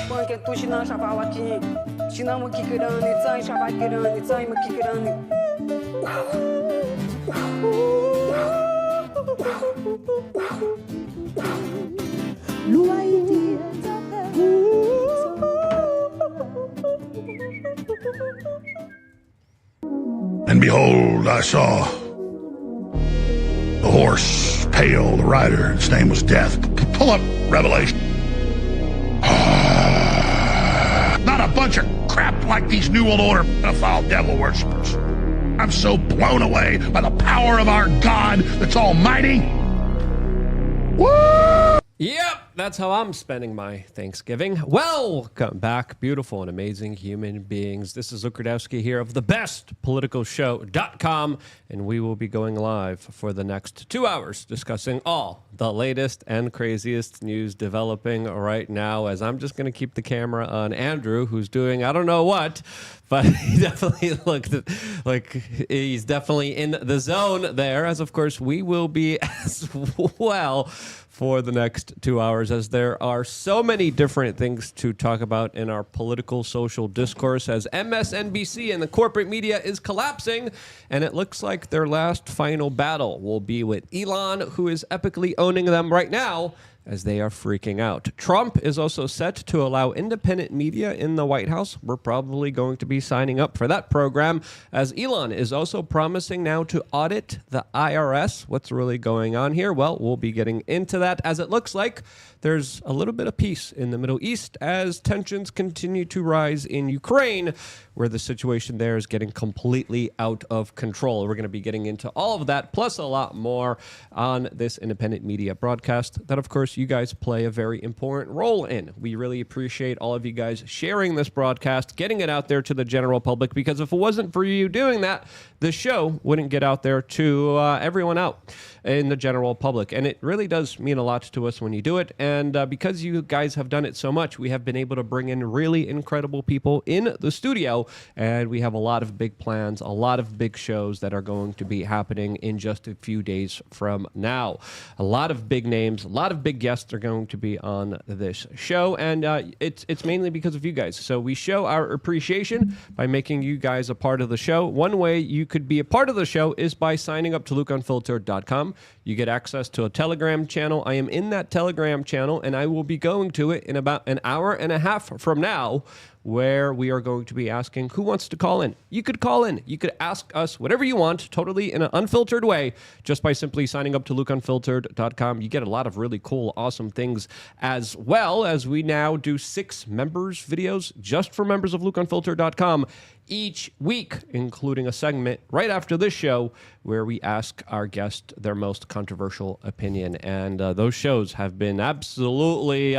Porque tu și n-așa va waki. Și n-am chicărani, țai și avachirani, țai mă chicărani. And behold, I saw the horse, pale, the rider, his name was Death. Pull up Revelation. Not a bunch of crap like these New World Order pedophile devil worshippers. I'm so blown away by the power of our God that's almighty. Woo! Yep, that's how I'm spending my Thanksgiving. Welcome back, beautiful and amazing human beings. This is Luke Rudowski here of thebestpoliticalshow.com, and we will be going live for the next 2 hours discussing all the latest and craziest news developing right now, as I'm just going to keep the camera on Andrew, who's doing I don't know what, but he definitely looked like he's definitely in the zone there, as of course we will be as well for the next 2 hours, as there are so many different things to talk about in our political social discourse, as MSNBC and the corporate media is collapsing, and it looks like their last final battle will be with Elon, who is epically owning them right now, as they are freaking out. Trump is also set to allow independent media in the White House. We're probably going to be signing up for that program, as Elon is also promising now to audit the IRS. What's really going on here? Well, we'll be getting into that, as it looks like there's a little bit of peace in the Middle East as tensions continue to rise in Ukraine, where the situation there is getting completely out of control. We're going to be getting into all of that, plus a lot more on this independent media broadcast that, of course, you guys play a very important role in. We really appreciate all of you guys sharing this broadcast, getting it out there to the general public, because if it wasn't for you doing that, the show wouldn't get out there to everyone out in the general public. And it really does mean a lot to us when you do it. And because you guys have done it so much, we have been able to bring in really incredible people in the studio. And we have a lot of big plans, a lot of big shows that are going to be happening in just a few days from now. A lot of big names, a lot of big guests are going to be on this show. And it's mainly because of you guys. So we show our appreciation by making you guys a part of the show. One way you could be a part of the show is by signing up to LukeUnfiltered.com. You get access to a Telegram channel. I am in that Telegram channel, and I will be going to it in about an hour and a half from now, where we are going to be asking who wants to call in. You could call in. You could ask us whatever you want, totally in an unfiltered way, just by simply signing up to LukeUnfiltered.com. You get a lot of really cool, awesome things, as well as we now do 6 members videos just for members of LukeUnfiltered.com each week, including a segment right after this show where we ask our guest their most controversial opinion. And those shows have been absolutely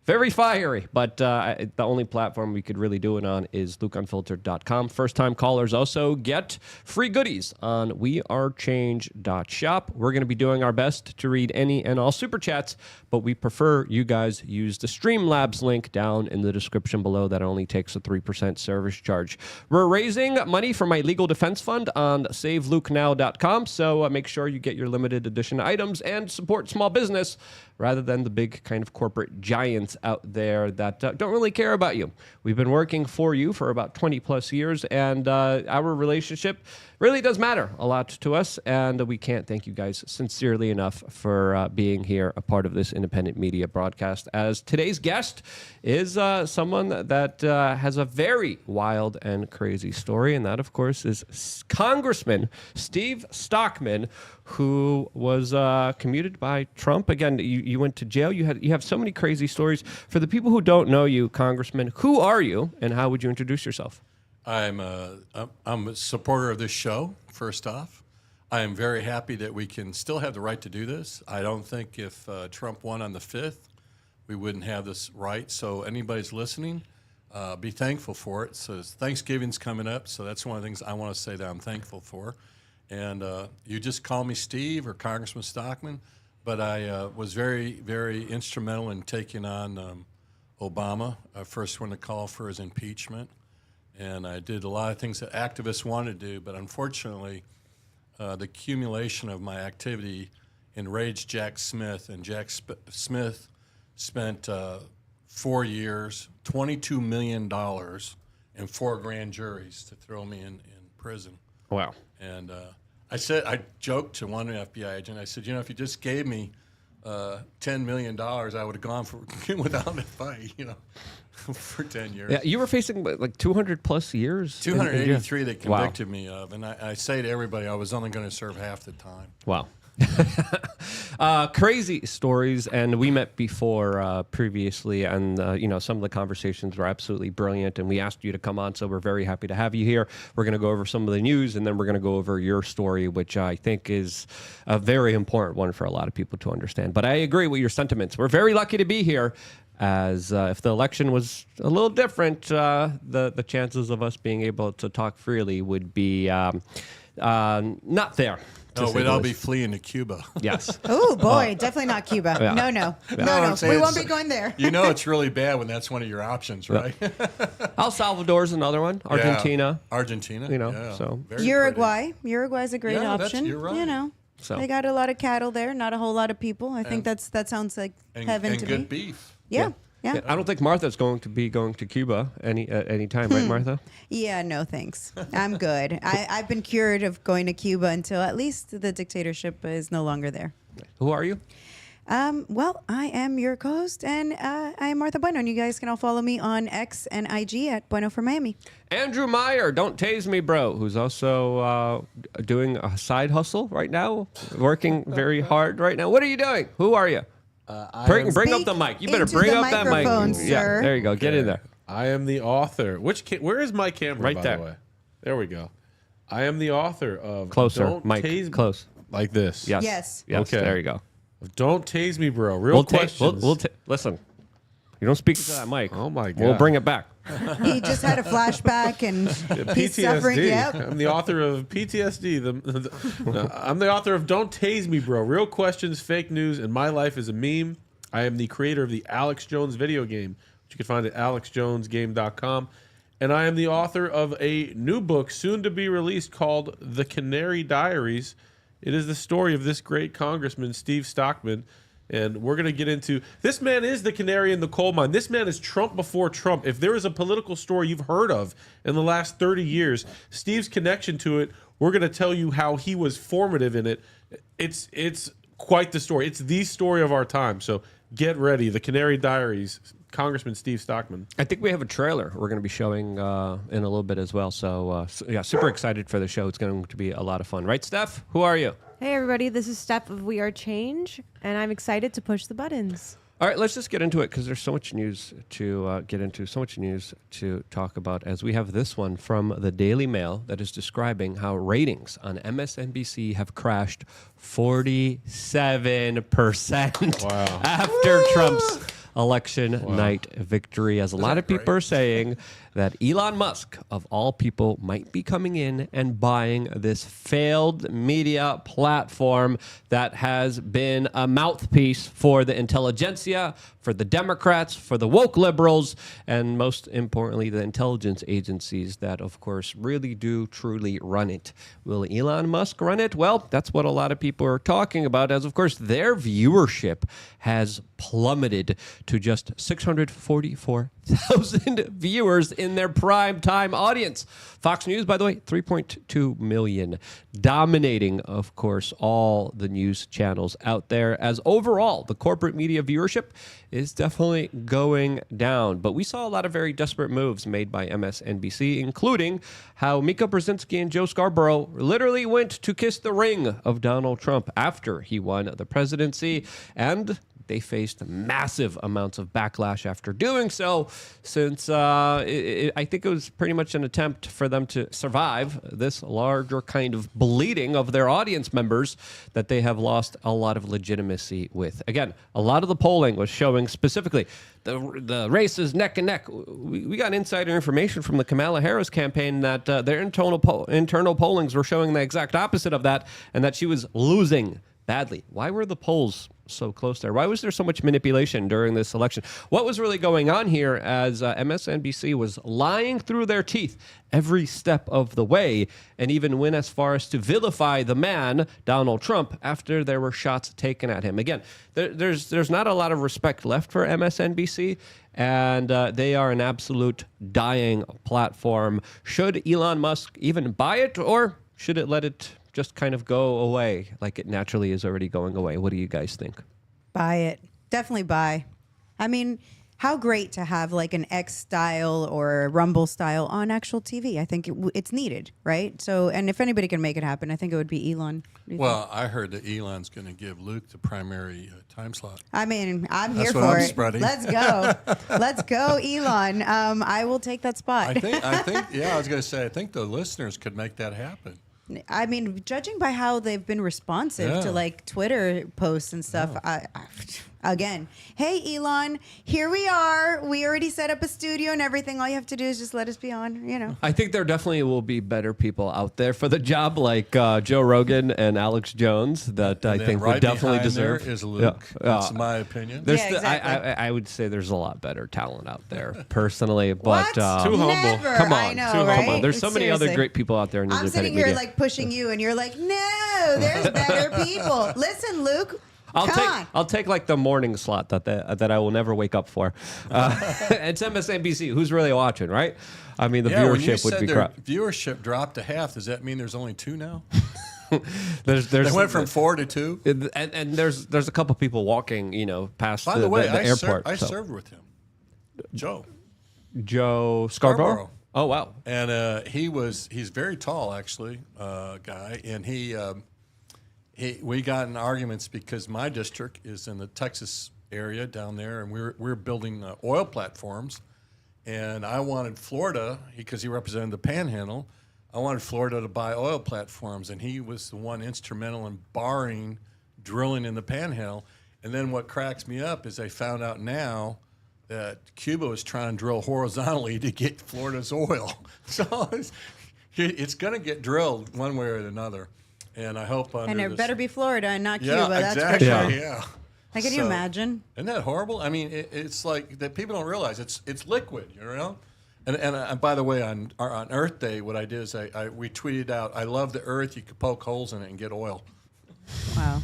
very fiery, but the only platform we could really do it on is LukeUnfiltered.com. First-time callers also get free goodies on wearechange.shop. We're going to be doing our best to read any and all super chats, but we prefer you guys use the Streamlabs link down in the description below. That only takes a 3% service charge. We're raising money for my legal defense fund on SaveLukeNow.com, so make sure you get your limited edition items and support small business rather than the big kind of corporate giants out there that don't really care about you. We've been working for you for about 20 plus years, and our relationship really does matter a lot to us, and we can't thank you guys sincerely enough for being here, a part of this independent media broadcast, as today's guest is someone that has a very wild and crazy story, and that, of course, is Congressman Steve Stockman, who was commuted by Trump. Again, you went to jail. You have so many crazy stories. For the people who don't know you, Congressman, who are you, and how would you introduce yourself? I'm a supporter of this show, first off. I am very happy that we can still have the right to do this. I don't think if Trump won on the 5th, we wouldn't have this right. So anybody's listening, be thankful for it. So Thanksgiving's coming up, so that's one of the things I want to say that I'm thankful for. And you just call me Steve or Congressman Stockman, but I was very, very instrumental in taking on Obama. First one to call for his impeachment. And I did a lot of things that activists wanted to do, but unfortunately, the accumulation of my activity enraged Jack Smith, and Jack Smith spent 4 years, $22 million, and 4 grand juries to throw me in prison. Wow. And I joked to one FBI agent. I said, if you just gave me $10 million, I would have gone without a fight, for 10 years. Yeah, you were facing like 200 plus years. 283 they convicted me of, and I say to everybody, I was only going to serve half the time. Wow. Crazy stories, and we met before previously, and some of the conversations were absolutely brilliant, and we asked you to come on, so we're very happy to have you here. We're going to go over some of the news, and then we're going to go over your story, which I think is a very important one for a lot of people to understand. But I agree with your sentiments. We're very lucky to be here, as if the election was a little different, the chances of us being able to talk freely would be not there. No, we'd all be fleeing to Cuba. Yes. Oh, boy, definitely not Cuba. Yeah. No. We won't be going there. It's really bad when that's one of your options, right? El Salvador's another one. Argentina. Yeah. Argentina. So very Uruguay. Uruguay's a great option. You're right. So They got a lot of cattle there, not a whole lot of people. I think that sounds like heaven to me. And good beef. Yeah. I don't think Martha's going to be going to Cuba any time, right, Martha? Yeah, no thanks. I'm good. I've been cured of going to Cuba until at least the dictatorship is no longer there. Who are you? Well, I am your co-host, and I am Martha Bueno, and you guys can all follow me on X and IG at Bueno for Miami. Andrew Meyer, don't tase me, bro, who's also doing a side hustle right now, working very hard right now. What are you doing? Who are you? Bring up the mic. You better bring up that mic. Sir. Yeah, there you go. Get in there. I am the author. Where is my camera? Right by there. The way? There we go. I am the author of Closer, Don't Mike. Tase Close. like this. Yes. Okay. There you go. Don't tase me, bro. Real questions. Listen. You don't speak into that mic. Oh my God. We'll bring it back. He just had a flashback, and he's suffering. PTSD. Yep. I'm the author of PTSD. No, I'm the author of Don't Tase Me, Bro. Real questions, fake news, and my life is a meme. I am the creator of the Alex Jones video game, which you can find at alexjonesgame.com. And I am the author of a new book soon to be released called The Canary Diaries. It is the story of this great congressman, Steve Stockman. And we're going to get into... This man is the canary in the coal mine. This man is Trump before Trump. If there is a political story you've heard of in the last 30 years, Steve's connection to it, we're going to tell you how he was formative in it. It's quite the story. It's the story of our time. So get ready. The Canary Diaries, Congressman Steve Stockman. I think we have a trailer we're going to be showing in a little bit as well. So, yeah, super excited for the show. It's going to be a lot of fun. Right, Steph? Who are you? Hey, everybody. This is Steph of We Are Change, and I'm excited to push the buttons. All right, let's just get into it because there's so much news to get into, so much news to talk about, as we have this one from the Daily Mail that is describing how ratings on MSNBC have crashed 47% after Trump's election night victory, as a lot of people are saying that Elon Musk, of all people, might be coming in and buying this failed media platform that has been a mouthpiece for the intelligentsia, for the Democrats, for the woke liberals, and most importantly, the intelligence agencies that, of course, really do truly run it. Will Elon Musk run it? Well, that's what a lot of people are talking about, as, of course, their viewership has plummeted to just 644,000 viewers in their prime time audience. Fox News, by the way, 3.2 million, dominating, of course, all the news channels out there, as overall the corporate media viewership is definitely going down. But we saw a lot of very desperate moves made by MSNBC, including how Mika Brzezinski and Joe Scarborough literally went to kiss the ring of Donald Trump after he won the presidency, and they faced massive amounts of backlash after doing so, since I think it was pretty much an attempt for them to survive this larger kind of bleeding of their audience members that they have lost a lot of legitimacy with. Again, a lot of the polling was showing specifically the race is neck and neck. We got insider information from the Kamala Harris campaign that their internal pollings were showing the exact opposite of that, and that she was losing badly. Why were the polls so close there? Why was there so much manipulation during this election? What was really going on here as MSNBC was lying through their teeth every step of the way, and even went as far as to vilify the man, Donald Trump, after there were shots taken at him? Again, there's not a lot of respect left for MSNBC, and they are an absolute dying platform. Should Elon Musk even buy it, or should it let it just kind of go away like it naturally is already going away? What do you guys think? Buy it. Definitely buy. I mean, how great to have like an X style or a Rumble style on actual TV. I think it's needed, right? So, and if anybody can make it happen, I think it would be Elon. Well, I heard that Elon's going to give Luke the primary time slot. I mean, I'm here That's what for I'm it. spreading. Let's go. Let's go, Elon. I will take that spot. I think, yeah, I was going to say, I think the listeners could make that happen. I mean, judging by how they've been responsive to like Twitter posts and stuff, again, hey, Elon, here we are. We already set up a studio and everything. All you have to do is just let us be on, you know. I think there definitely will be better people out there for the job, like Joe Rogan and Alex Jones, that I think would definitely deserve. There is Luke. That's my opinion. There's exactly. I would say there's a lot better talent out there, personally. But What? Too humble. Never. come on, I know, come right? on. There's so many other Seriously. great people out there in I'm independent sitting here media. like pushing you, and you're like, no, there's better people. Listen, Luke. Come on. I'll take like the morning slot that I will never wake up for. It's MSNBC. Who's really watching, right? I mean, the When you viewership would said be their crap. viewership dropped to half. Does that mean there's only 2 now? There's They went from 4 to 2. and there's a couple people walking, past By the the way, airport. I so. served with him, Joe. Joe Scarborough. Oh wow. And he's very tall, actually, guy. And we got in arguments because my district is in the Texas area down there, and we're building oil platforms. And I wanted Florida, because he represented the Panhandle, I wanted Florida to buy oil platforms, and he was the one instrumental in barring drilling in the Panhandle. And then what cracks me up is I found out now that Cuba is trying to drill horizontally to get Florida's oil. So it's going to get drilled one way or another. And I hope under And it this- better be Florida and not Yeah, Cuba. That's exactly. for sure. Yeah. Like, can you So- imagine? Isn't that horrible? I mean, it's like that people don't realize it's liquid, And by the way, on Earth Day, what I did is we tweeted out, "I love the Earth. You could poke holes in it and get oil." Wow.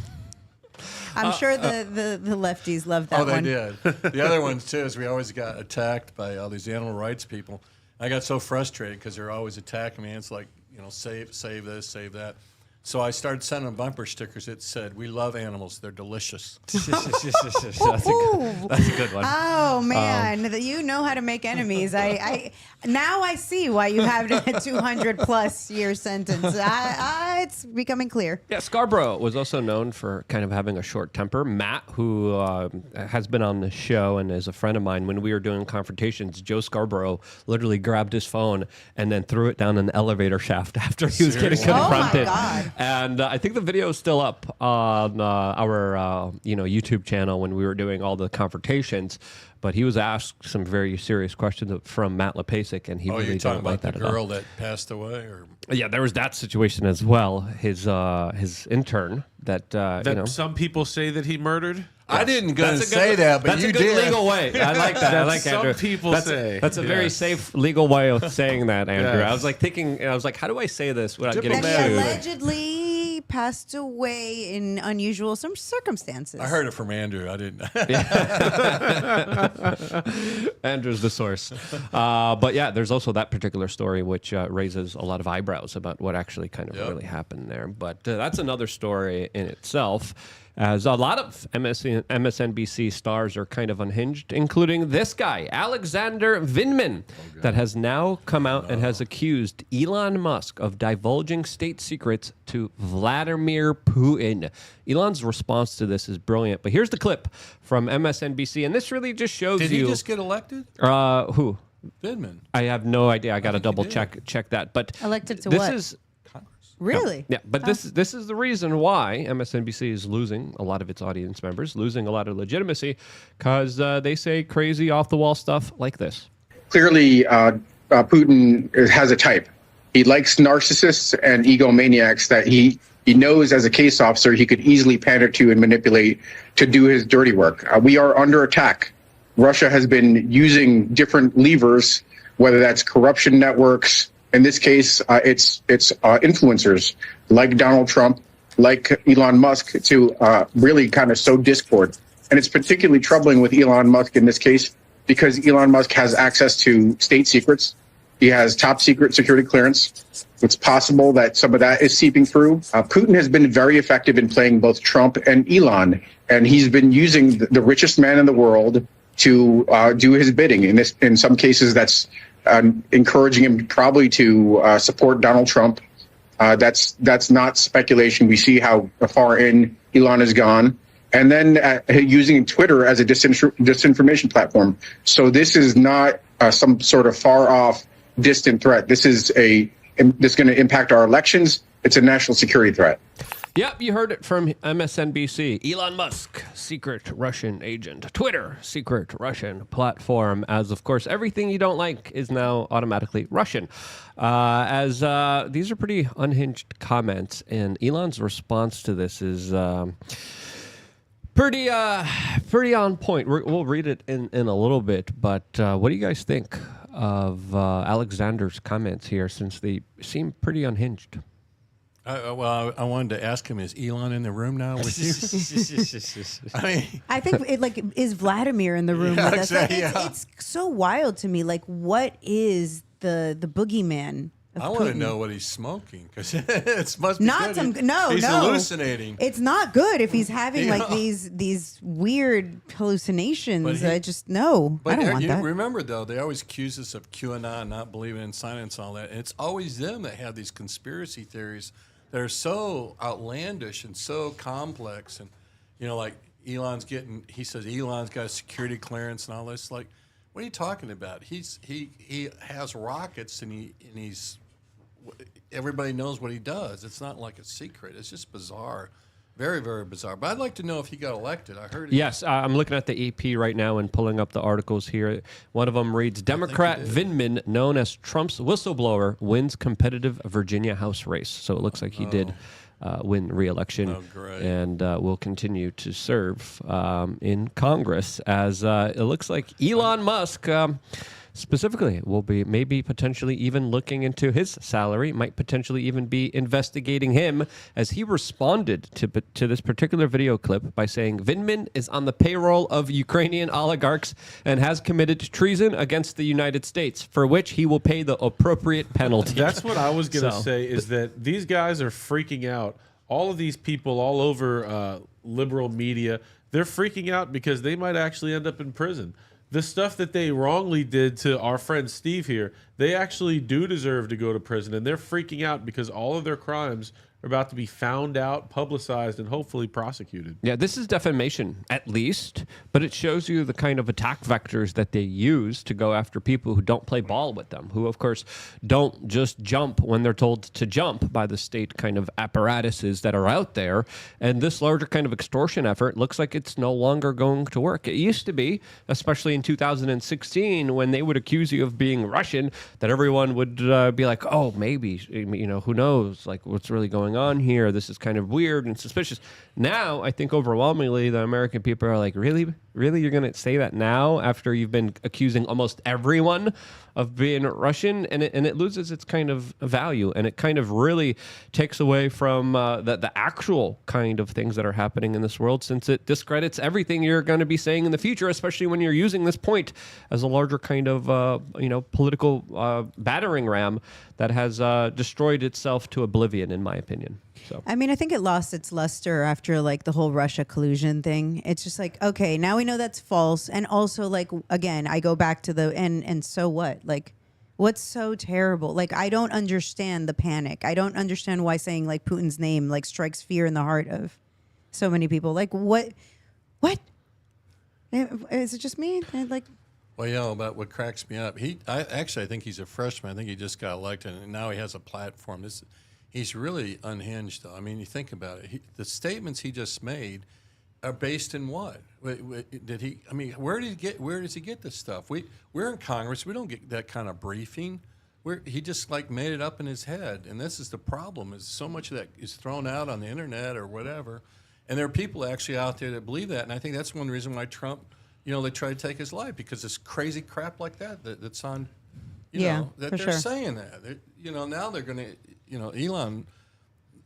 I'm sure the lefties love that Oh, they one. did. The other ones too is we always got attacked by all these animal rights people. I got so frustrated because they're always attacking me. It's like, save this, save that. So I started sending them bumper stickers that said, "We love animals. They're delicious." That's a good one. Oh man, you know how to make enemies. I now I see why you have a 200+ year sentence. It's becoming clear. Yeah, Scarborough was also known for kind of having a short temper. Matt, who has been on the show and is a friend of mine, when we were doing confrontations, Joe Scarborough literally grabbed his phone and then threw it down an elevator shaft after he was getting Seriously? confronted. Oh, my God. And I think the video is still up on our YouTube channel when we were doing all the confrontations. But he was asked some very serious questions from Matt Lepasic, and he Oh, really you're talking didn't like about that the at all. girl that passed away, or Yeah, there was that situation as well. His intern that Some people say that he murdered. I didn't gonna That's a say good- that, but that's you a good did. legal way. I like that. I like Some Andrew. people that's say. that's a very Yes. safe legal way of saying that, Andrew. Yes. I was like thinking. How do I say this without getting And he sued? allegedly passed away in unusual circumstances. I heard it from Andrew. I didn't. Andrew's the source. But yeah, there's also that particular story which raises a lot of eyebrows about what actually kind of really happened there. But that's another story in itself, as a lot of MSNBC stars are kind of unhinged, including this guy, Alexander Vindman, that has now come out and has accused Elon Musk of divulging state secrets to Vladimir Putin. Elon's response to this is brilliant, but here's the clip from MSNBC, and this really just shows Did you... he just get elected? Who? Vindman. I have no idea. I got to think he double did. check that. But Elected to this what? is Really? yeah. But this is the reason why MSNBC is losing a lot of its audience members, losing a lot of legitimacy, because they say crazy off the wall stuff like this. Clearly, Putin has a type. He likes narcissists and egomaniacs that he He knows as a case officer he could easily pander to and manipulate to do his dirty work. We are under attack. Russia has been using different levers, whether that's corruption networks. In this case, it's influencers like Donald Trump, like Elon Musk, to really kind of sow discord. And it's particularly troubling with Elon Musk in this case because Elon Musk has access to state secrets. He has top secret security clearance. It's possible that some of that is seeping through. Putin has been very effective in playing both Trump and Elon, and he's been using the richest man in the world to do his bidding. In some cases, that's encouraging him probably to support Donald Trump. That's not speculation. We see how far in Elon has gone. And then using Twitter as a disinformation platform. So this is not some sort of far off, distant threat. This is going to impact our elections. It's a national security threat. Yep, you heard it from MSNBC. Elon Musk, secret Russian agent. Twitter, secret Russian platform. As, of course, everything you don't like is now automatically Russian. As these are pretty unhinged comments, and Elon's response to this is pretty on point. We'll read it in a little bit, but what do you guys think of Alexander's comments here, since they seem pretty unhinged? Well, I wanted to ask him, is Elon in the room now with you? I think is Vladimir in the room with us? Exactly, It's so wild to me. Like, what is the boogeyman of I want to Putin? know what he's smoking, because it must be Not good. some He's no. hallucinating. It's not good if he's having Yeah. like these weird hallucinations. But I just no. I don't want that. Remember, though, they always accuse us of QAnon, not believing in science and all that. And it's always them that have these conspiracy theories that are so outlandish and so complex. And, like he says Elon's got a security clearance and all this. Like, what are you talking about? He has rockets and he's everybody knows what he does. It's not like a secret. It's just bizarre. Very, very bizarre. But I'd like to know if he got elected. I heard. Yes, I'm looking at the AP right now and pulling up the articles here. One of them reads, Democrat Vindman, known as Trump's whistleblower, wins competitive Virginia House race. So it looks like he did win re-election. Oh, great. And will continue to serve in Congress, as it looks like Elon Musk specifically will be maybe potentially even looking into his salary, might potentially even be investigating him, as he responded to this particular video clip by saying Vindman is on the payroll of Ukrainian oligarchs and has committed treason against the United States, for which he will pay the appropriate penalty. That's what I was going to say, is that these guys are freaking out. All of these people all over liberal media, they're freaking out because they might actually end up in prison. The stuff that they wrongly did to our friend Steve here, they actually do deserve to go to prison, and they're freaking out because all of their crimes are about to be found out, publicized, and hopefully prosecuted. Yeah, this is defamation, at least, but it shows you the kind of attack vectors that they use to go after people who don't play ball with them, who, of course, don't just jump when they're told to jump by the state kind of apparatuses that are out there. And this larger kind of extortion effort looks like it's no longer going to work. It used to be, especially in 2016, when they would accuse you of being Russian, that everyone would be like, oh, maybe, who knows, like, what's really going on here? This is kind of weird and suspicious. Now, I think overwhelmingly the American people are like, really? You're going to say that now after you've been accusing almost everyone of being Russian? And it loses its kind of value, and it kind of really takes away from the actual kind of things that are happening in this world, since it discredits everything you're going to be saying in the future, especially when you're using this point as a larger kind of political battering ram that has destroyed itself to oblivion, in my opinion. So. I mean, I think it lost its luster after like the whole Russia collusion thing. It's just like, okay, now we know that's false. And also, like, again, I go back to and so what? Like, what's so terrible? Like, I don't understand the panic. I don't understand why saying like Putin's name like strikes fear in the heart of so many people. Like, what? Is it just me? Like, Well, but what cracks me up, I think he's a freshman. I think he just got elected, and now he has a platform. He's really unhinged, though. I mean, you think about it. The statements he just made are based in what? Did he? I mean, where does he get this stuff? We're in Congress. We don't get that kind of briefing he just like made it up in his head, and this is the problem: is so much of that is thrown out on the internet or whatever, and there are people actually out there that believe that, and I think that's one reason why Trump, they try to take his life because it's crazy crap like that's on, that for they're sure. saying that. Now they're going to, Elon.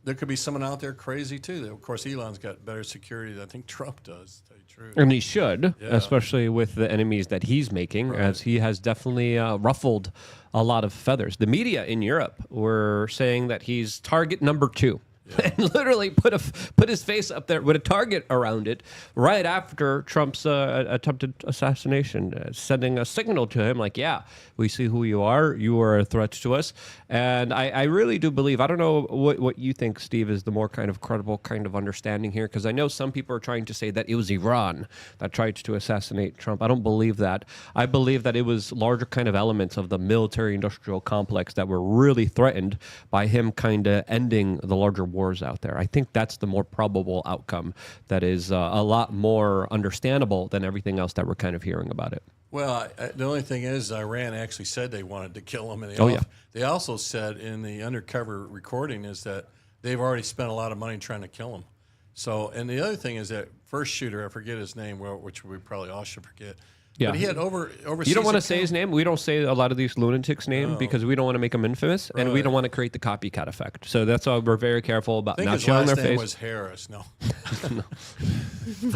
There could be someone out there crazy too. Of course, Elon's got better security than I think Trump does. To tell you the truth. And he should, especially with the enemies that he's making, as he has definitely ruffled a lot of feathers. The media in Europe were saying that he's target number 2. And literally put his face up there with a target around it right after Trump's attempted assassination, sending a signal to him like, yeah, we see who you are. You are a threat to us. And I really do believe, I don't know what you think, Steve, is the more kind of credible kind of understanding here, because I know some people are trying to say that it was Iran that tried to assassinate Trump. I don't believe that. I believe that it was larger kind of elements of the military-industrial complex that were really threatened by him kind of ending the larger wars out there. I think that's the more probable outcome that is a lot more understandable than everything else that we're kind of hearing about it. Well, the only thing is Iran actually said they wanted to kill him. And they also said in the undercover recording is that they've already spent a lot of money trying to kill him. So, and the other thing is that first shooter, I forget his name, which we probably all should forget. Yeah. But he had overseas. You don't want to say his name. We don't say a lot of these lunatics' name because we don't want to make them infamous, and we don't want to create the copycat effect. So that's why we're very careful about not showing their face. His last name was Harris. No.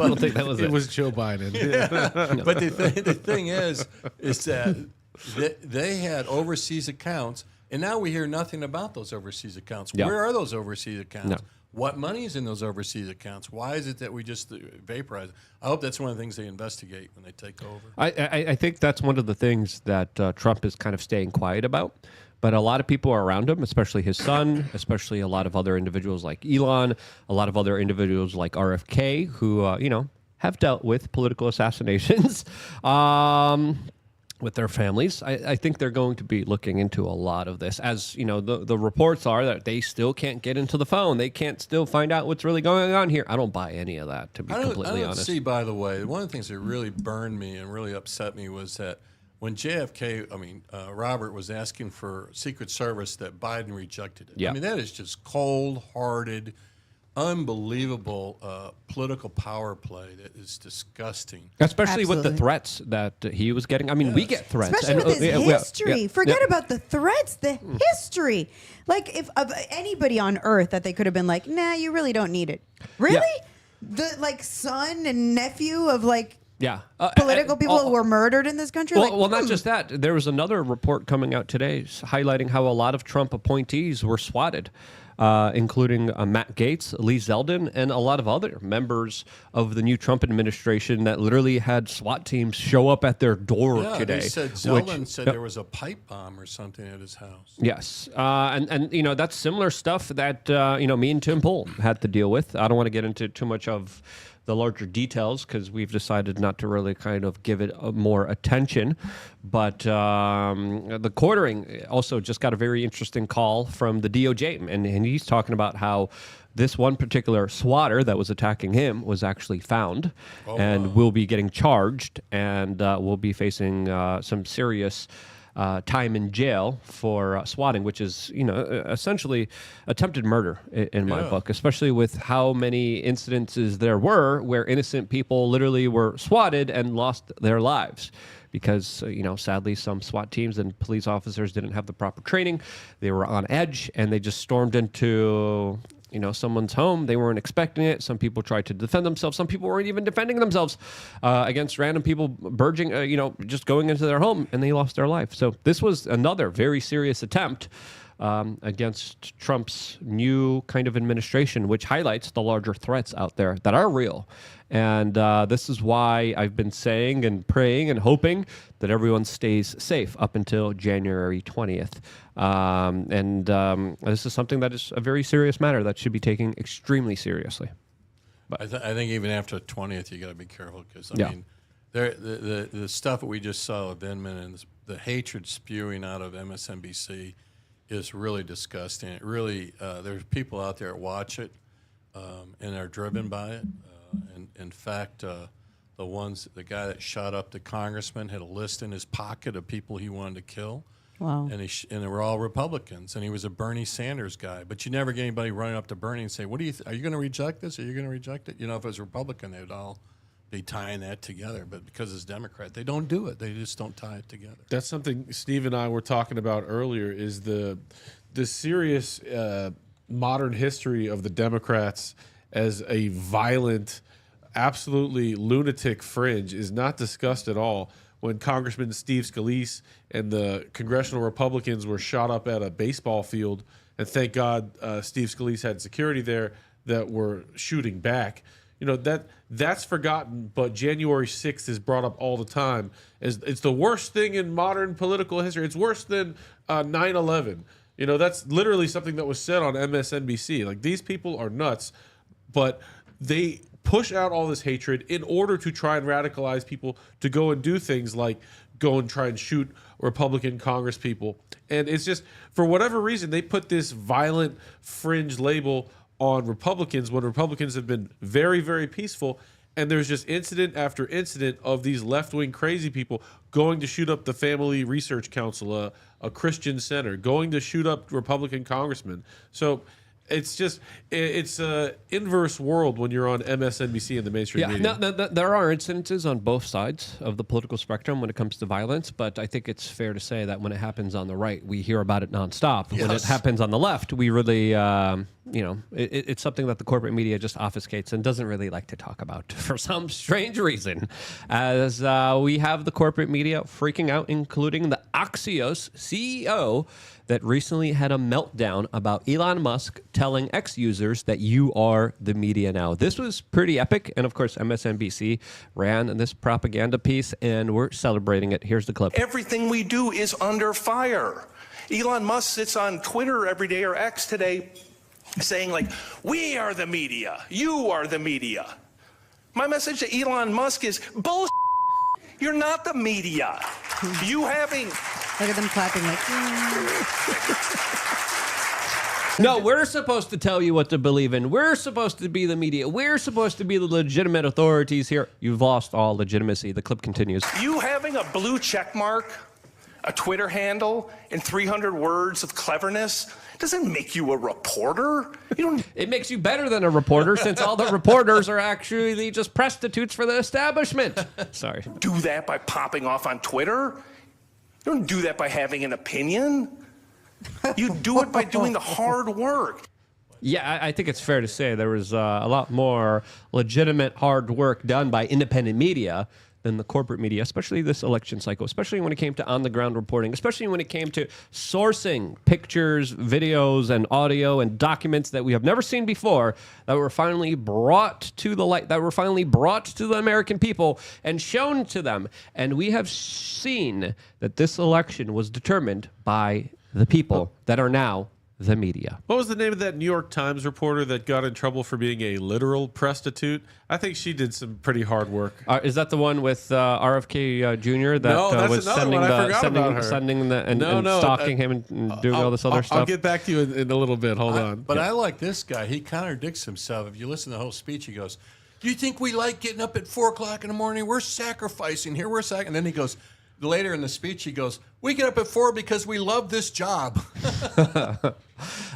I don't think that was it. It was Joe Biden. No. But the thing is that they had overseas accounts, and now we hear nothing about those overseas accounts. Yeah. Where are those overseas accounts? No. What money is in those overseas accounts? Why is it that we just vaporize it? I hope that's one of the things they investigate when they take over. I think that's one of the things that Trump is kind of staying quiet about. But a lot of people are around him, especially his son, especially a lot of other individuals like Elon, a lot of other individuals like RFK, who, have dealt with political assassinations. With their families. I think they're going to be looking into a lot of this. As the reports are that they still can't get into the phone. They can't still find out what's really going on here. I don't buy any of that, to be completely honest. See, by the way, one of the things that really burned me and really upset me was that when Robert was asking for Secret Service, that Biden rejected it. Yeah. I mean, that is just cold-hearted, unbelievable political power play that is disgusting. Especially with the threats that he was getting. I mean, we get threats. Especially with his history. Forget about the threats, the history. Like, if of anybody on earth that they could have been like, nah, you really don't need it. Really? Yeah. The, son and nephew of, political people who were murdered in this country? Well, not just that. There was another report coming out today highlighting how a lot of Trump appointees were swatted. Including Matt Gaetz, Lee Zeldin, and a lot of other members of the new Trump administration that literally had SWAT teams show up at their door today. They said Zeldin said there was a pipe bomb or something at his house. Yes, and that's similar stuff that me and Tim Pool had to deal with. I don't want to get into too much of the larger details because we've decided not to really kind of give it more attention. But the quartering also just got a very interesting call from the DOJ, and he's talking about how this one particular swatter that was attacking him was actually found and will be getting charged and will be facing some serious time in jail for swatting, which is, essentially attempted murder in my book, especially with how many incidences there were where innocent people literally were swatted and lost their lives. Because, sadly, some SWAT teams and police officers didn't have the proper training. They were on edge, and they just stormed into someone's home. They weren't expecting it. Some people tried to defend themselves. Some people weren't even defending themselves against random people just going into their home, and they lost their life. So this was another very serious attempt against Trump's new kind of administration, which highlights the larger threats out there that are real. And this is why I've been saying and praying and hoping that everyone stays safe up until January 20th. This is something that is a very serious matter that should be taken extremely seriously. But I think even after the 20th, you got to be careful because, I mean, the stuff that we just saw of Vindman and the hatred spewing out of MSNBC is really disgusting. It really, there's people out there that watch it and are driven by it. And in fact, the guy that shot up the congressman had a list in his pocket of people he wanted to kill. Wow. And and they were all Republicans, and he was a Bernie Sanders guy. But you never get anybody running up to Bernie and say, "What do you? Are you going to reject this? Are you going to reject it?" You know, if it was Republican, they'd all be tying that together. But because it's Democrat, they don't do it. They just don't tie it together. That's something Steve and I were talking about earlier. Is the serious modern history of the Democrats as a violent, absolutely lunatic fringe is not discussed at all. When Congressman Steve Scalise and the congressional Republicans were shot up at a baseball field, and thank God Steve Scalise had security there that were shooting back. You know, that's forgotten, but January 6th is brought up all the time. It's the worst thing in modern political history. It's worse than 9/11. You know, that's literally something that was said on MSNBC. Like, these people are nuts, but they push out all this hatred in order to try and radicalize people to go and do things like go and try and shoot Republican Congress people. And it's just, for whatever reason, they put this violent fringe label on Republicans when Republicans have been very, very peaceful. And there's just incident after incident of these left-wing crazy people going to shoot up the Family Research Council, a Christian center, going to shoot up Republican congressmen. So it's just, it's an inverse world when you're on MSNBC and the mainstream media. No, there are incidences on both sides of the political spectrum when it comes to violence, but I think it's fair to say that when it happens on the right, we hear about it nonstop. Yes. When it happens on the left, we really, it's something that the corporate media just obfuscates and doesn't really like to talk about for some strange reason. As we have the corporate media freaking out, including the Axios CEO that recently had a meltdown about Elon Musk telling X users that you are the media now. This was pretty epic, and of course MSNBC ran this propaganda piece, and we're celebrating it. Here's the clip. Everything we do is under fire. Elon Musk sits on Twitter every day, or X today, saying like, we are the media, you are the media. My message to Elon Musk is, bullshit. You're not the media. You having... Look at them clapping like... No, we're supposed to tell you what to believe in. We're supposed to be the media. We're supposed to be the legitimate authorities here. You've lost all legitimacy. The clip continues. You having a blue check mark, a Twitter handle, and 300 words of cleverness doesn't make you a reporter. You don't. It makes you better than a reporter, since all the reporters are actually just prostitutes for the establishment. Sorry. Do that by popping off on Twitter. You don't do that by having an opinion. You do it by doing the hard work. Yeah, I think it's fair to say there was a lot more legitimate hard work done by independent media than the corporate media, especially this election cycle, especially when it came to on-the-ground reporting, especially when it came to sourcing pictures, videos, and audio and documents that we have never seen before that were finally brought to the light, that were finally brought to the American people and shown to them. And we have seen that this election was determined by the people that are now the media. What was the name of that New York Times reporter that got in trouble for being a literal prostitute? I think she did some pretty hard work. Is that the one with RFK Jr. that was sending stalking him and doing all this other stuff? I'll get back to you in a little bit. Hold on. But I like this guy. He contradicts himself. If you listen to the whole speech, he goes, "Do you think we like getting up at 4 o'clock in the morning? We're sacrificing here. We're sacrificing." And then he goes, later in the speech, he goes, "We get up at 4 because we love this job."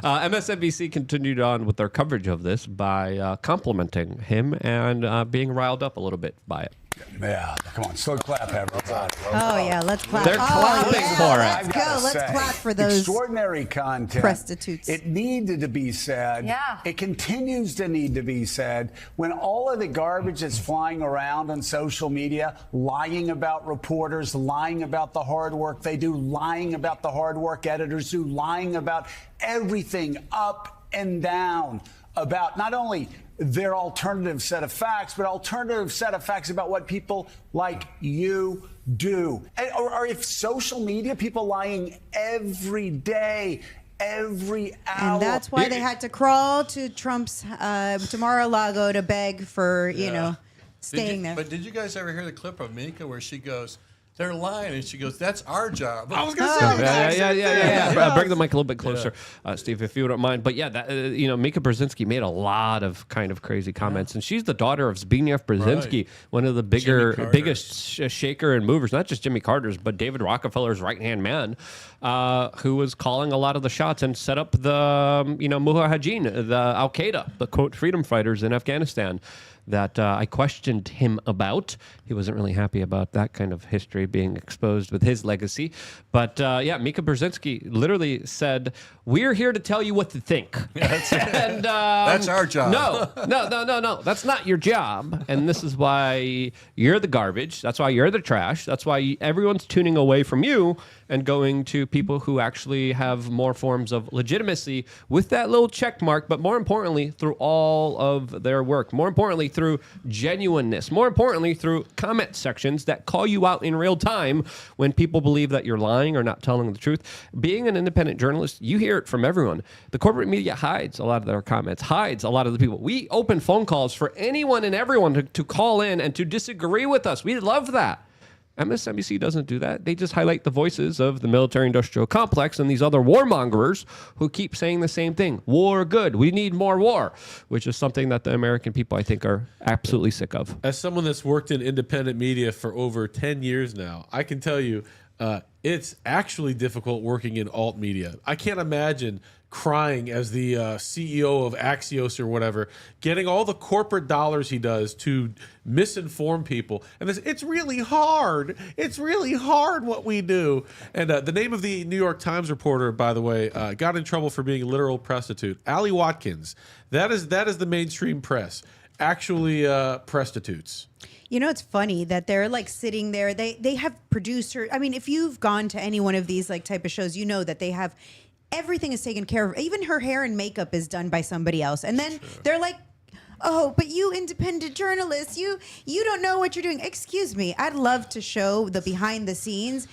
MSNBC continued on with their coverage of this by complimenting him and being riled up a little bit by it. Yeah, come on, slow clap, everybody. Oh yeah, let's clap. They're clapping for Let's go. Let's clap for those extraordinary content. Prostitutes. It needed to be said. Yeah. It continues to need to be said. When all of the garbage is flying around on social media, lying about reporters, lying about the hard work they do, lying about the hard work editors do, lying about everything up and down about not only their alternative set of facts, but alternative set of facts about what people like you do. Or if social media, people lying every day, every hour. And that's why they had to crawl to Trump's to Mar-a-Lago to beg for, staying there. But did you guys ever hear the clip of Mika where she goes, They're lying. And she goes, that's our job. I was going to say yeah. Bring the mic a little bit closer, Steve, if you don't mind. But yeah, that, Mika Brzezinski made a lot of kind of crazy comments, and she's the daughter of Zbigniew Brzezinski, one of the biggest shaker and movers, not just Jimmy Carter's, but David Rockefeller's right-hand man, who was calling a lot of the shots and set up the, Mujahideen, the Al-Qaeda, the quote freedom fighters in Afghanistan. That I questioned him about. He wasn't really happy about that kind of history being exposed with his legacy. But Mika Brzezinski literally said, "We're here to tell you what to think." And, that's our job. No. That's not your job. And this is why you're the garbage. That's why you're the trash. That's why everyone's tuning away from you and going to people who actually have more forms of legitimacy with that little check mark, but more importantly, through all of their work. More importantly, through genuineness. More importantly, through comment sections that call you out in real time when people believe that you're lying or not telling the truth. Being an independent journalist, you hear it from everyone. The corporate media hides a lot of their comments, hides a lot of the people. We open phone calls for anyone and everyone to call in and to disagree with us. We love that. MSNBC doesn't do that. They just highlight the voices of the military-industrial complex and these other warmongers who keep saying the same thing. War good. We need more war, which is something that the American people, I think, are absolutely sick of. As someone that's worked in independent media for over 10 years now, I can tell you it's actually difficult working in alt media. I can't imagine crying as the CEO of Axios or whatever, getting all the corporate dollars he does to misinform people. And it's really hard. It's really hard what we do. And the name of the New York Times reporter, by the way, got in trouble for being a literal prostitute. Ali Watkins. That is the mainstream press. Actually, prostitutes. It's funny that they're like sitting there. They have producers. I mean, if you've gone to any one of these like type of shows, you know that they have everything is taken care of. Even her hair and makeup is done by somebody else. And then they're like, "Oh, but you independent journalists, you don't know what you're doing." Excuse me. I'd love to show the behind the scenes.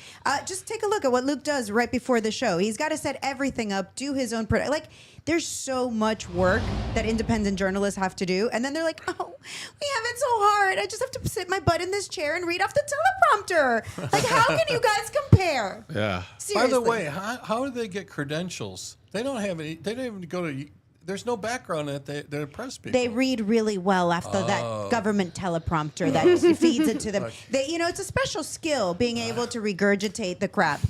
Just take a look at what Luke does right before the show. He's got to set everything up, do his own product. Like, there's so much work that independent journalists have to do. And then they're like, "Oh, we have it so hard. I just have to sit my butt in this chair and read off the teleprompter." Like, how can you guys compare? Yeah. Seriously. By the way, how do they get credentials? They don't have any. They don't even go to. There's no background that they're press people. They read really well after that government teleprompter that feeds it to them. It's a special skill being able to regurgitate the crap.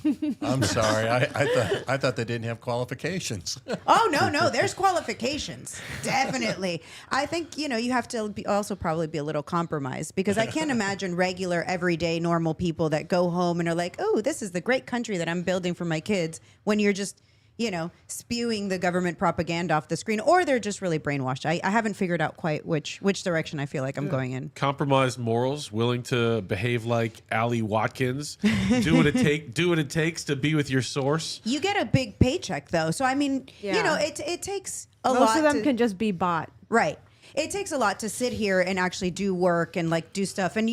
I'm sorry. I thought they didn't have qualifications. Oh, no. There's qualifications. Definitely. I think, you have to also probably be a little compromised because I can't imagine regular, everyday, normal people that go home and are like, "Oh, this is the great country that I'm building for my kids," when you're just spewing the government propaganda off the screen, or they're just really brainwashed. I haven't figured out quite which direction I feel like I'm going in. Compromised morals, willing to behave like Ali Watkins, do what it takes to be with your source. You get a big paycheck though, so I mean, it takes a lot. Most of them can just be bought. Right. It takes a lot to sit here and actually do work and like do stuff. And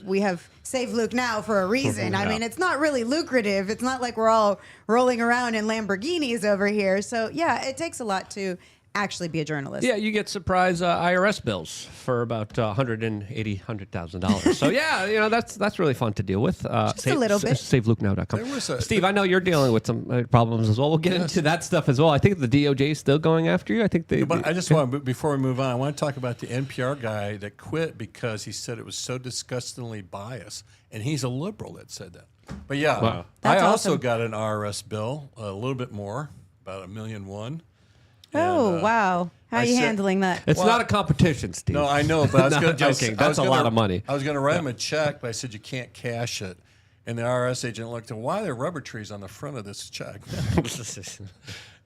we have Save Luke Now for a reason. I mean, it's not really lucrative. It's not like we're all rolling around in Lamborghinis over here. So, yeah, it takes a lot to actually be a journalist. Yeah, you get surprise IRS bills for about $180,000. So yeah, that's really fun to deal with. Just a little bit. SaveLukeNow.com. Steve, I know you're dealing with some problems as well. We'll get into that stuff as well. I think the DOJ is still going after you. I think But I just want, before we move on, I want to talk about the NPR guy that quit because he said it was so disgustingly biased, and he's a liberal that said that. But yeah, wow. I also got an IRS bill, a little bit more, about $1.1 million. Wow. How are you handling that? It's not a competition, Steve. No, I know, but I was joking. That's a lot of money. I was going to write him a check, but I said you can't cash it. And the IRS agent looked at, why are there rubber trees on the front of this check?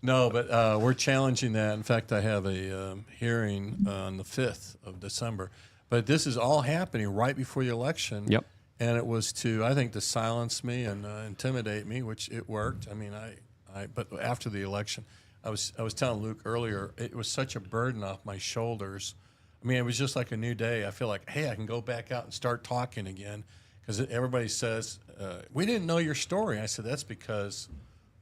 No, but we're challenging that. In fact, I have a hearing on the 5th of December. But this is all happening right before the election. Yep. And it was to silence me and intimidate me, which it worked. I mean, but after the election, I was telling Luke earlier, it was such a burden off my shoulders. I mean, it was just like a new day. I feel like, hey, I can go back out and start talking again, because everybody says, we didn't know your story. I said, that's because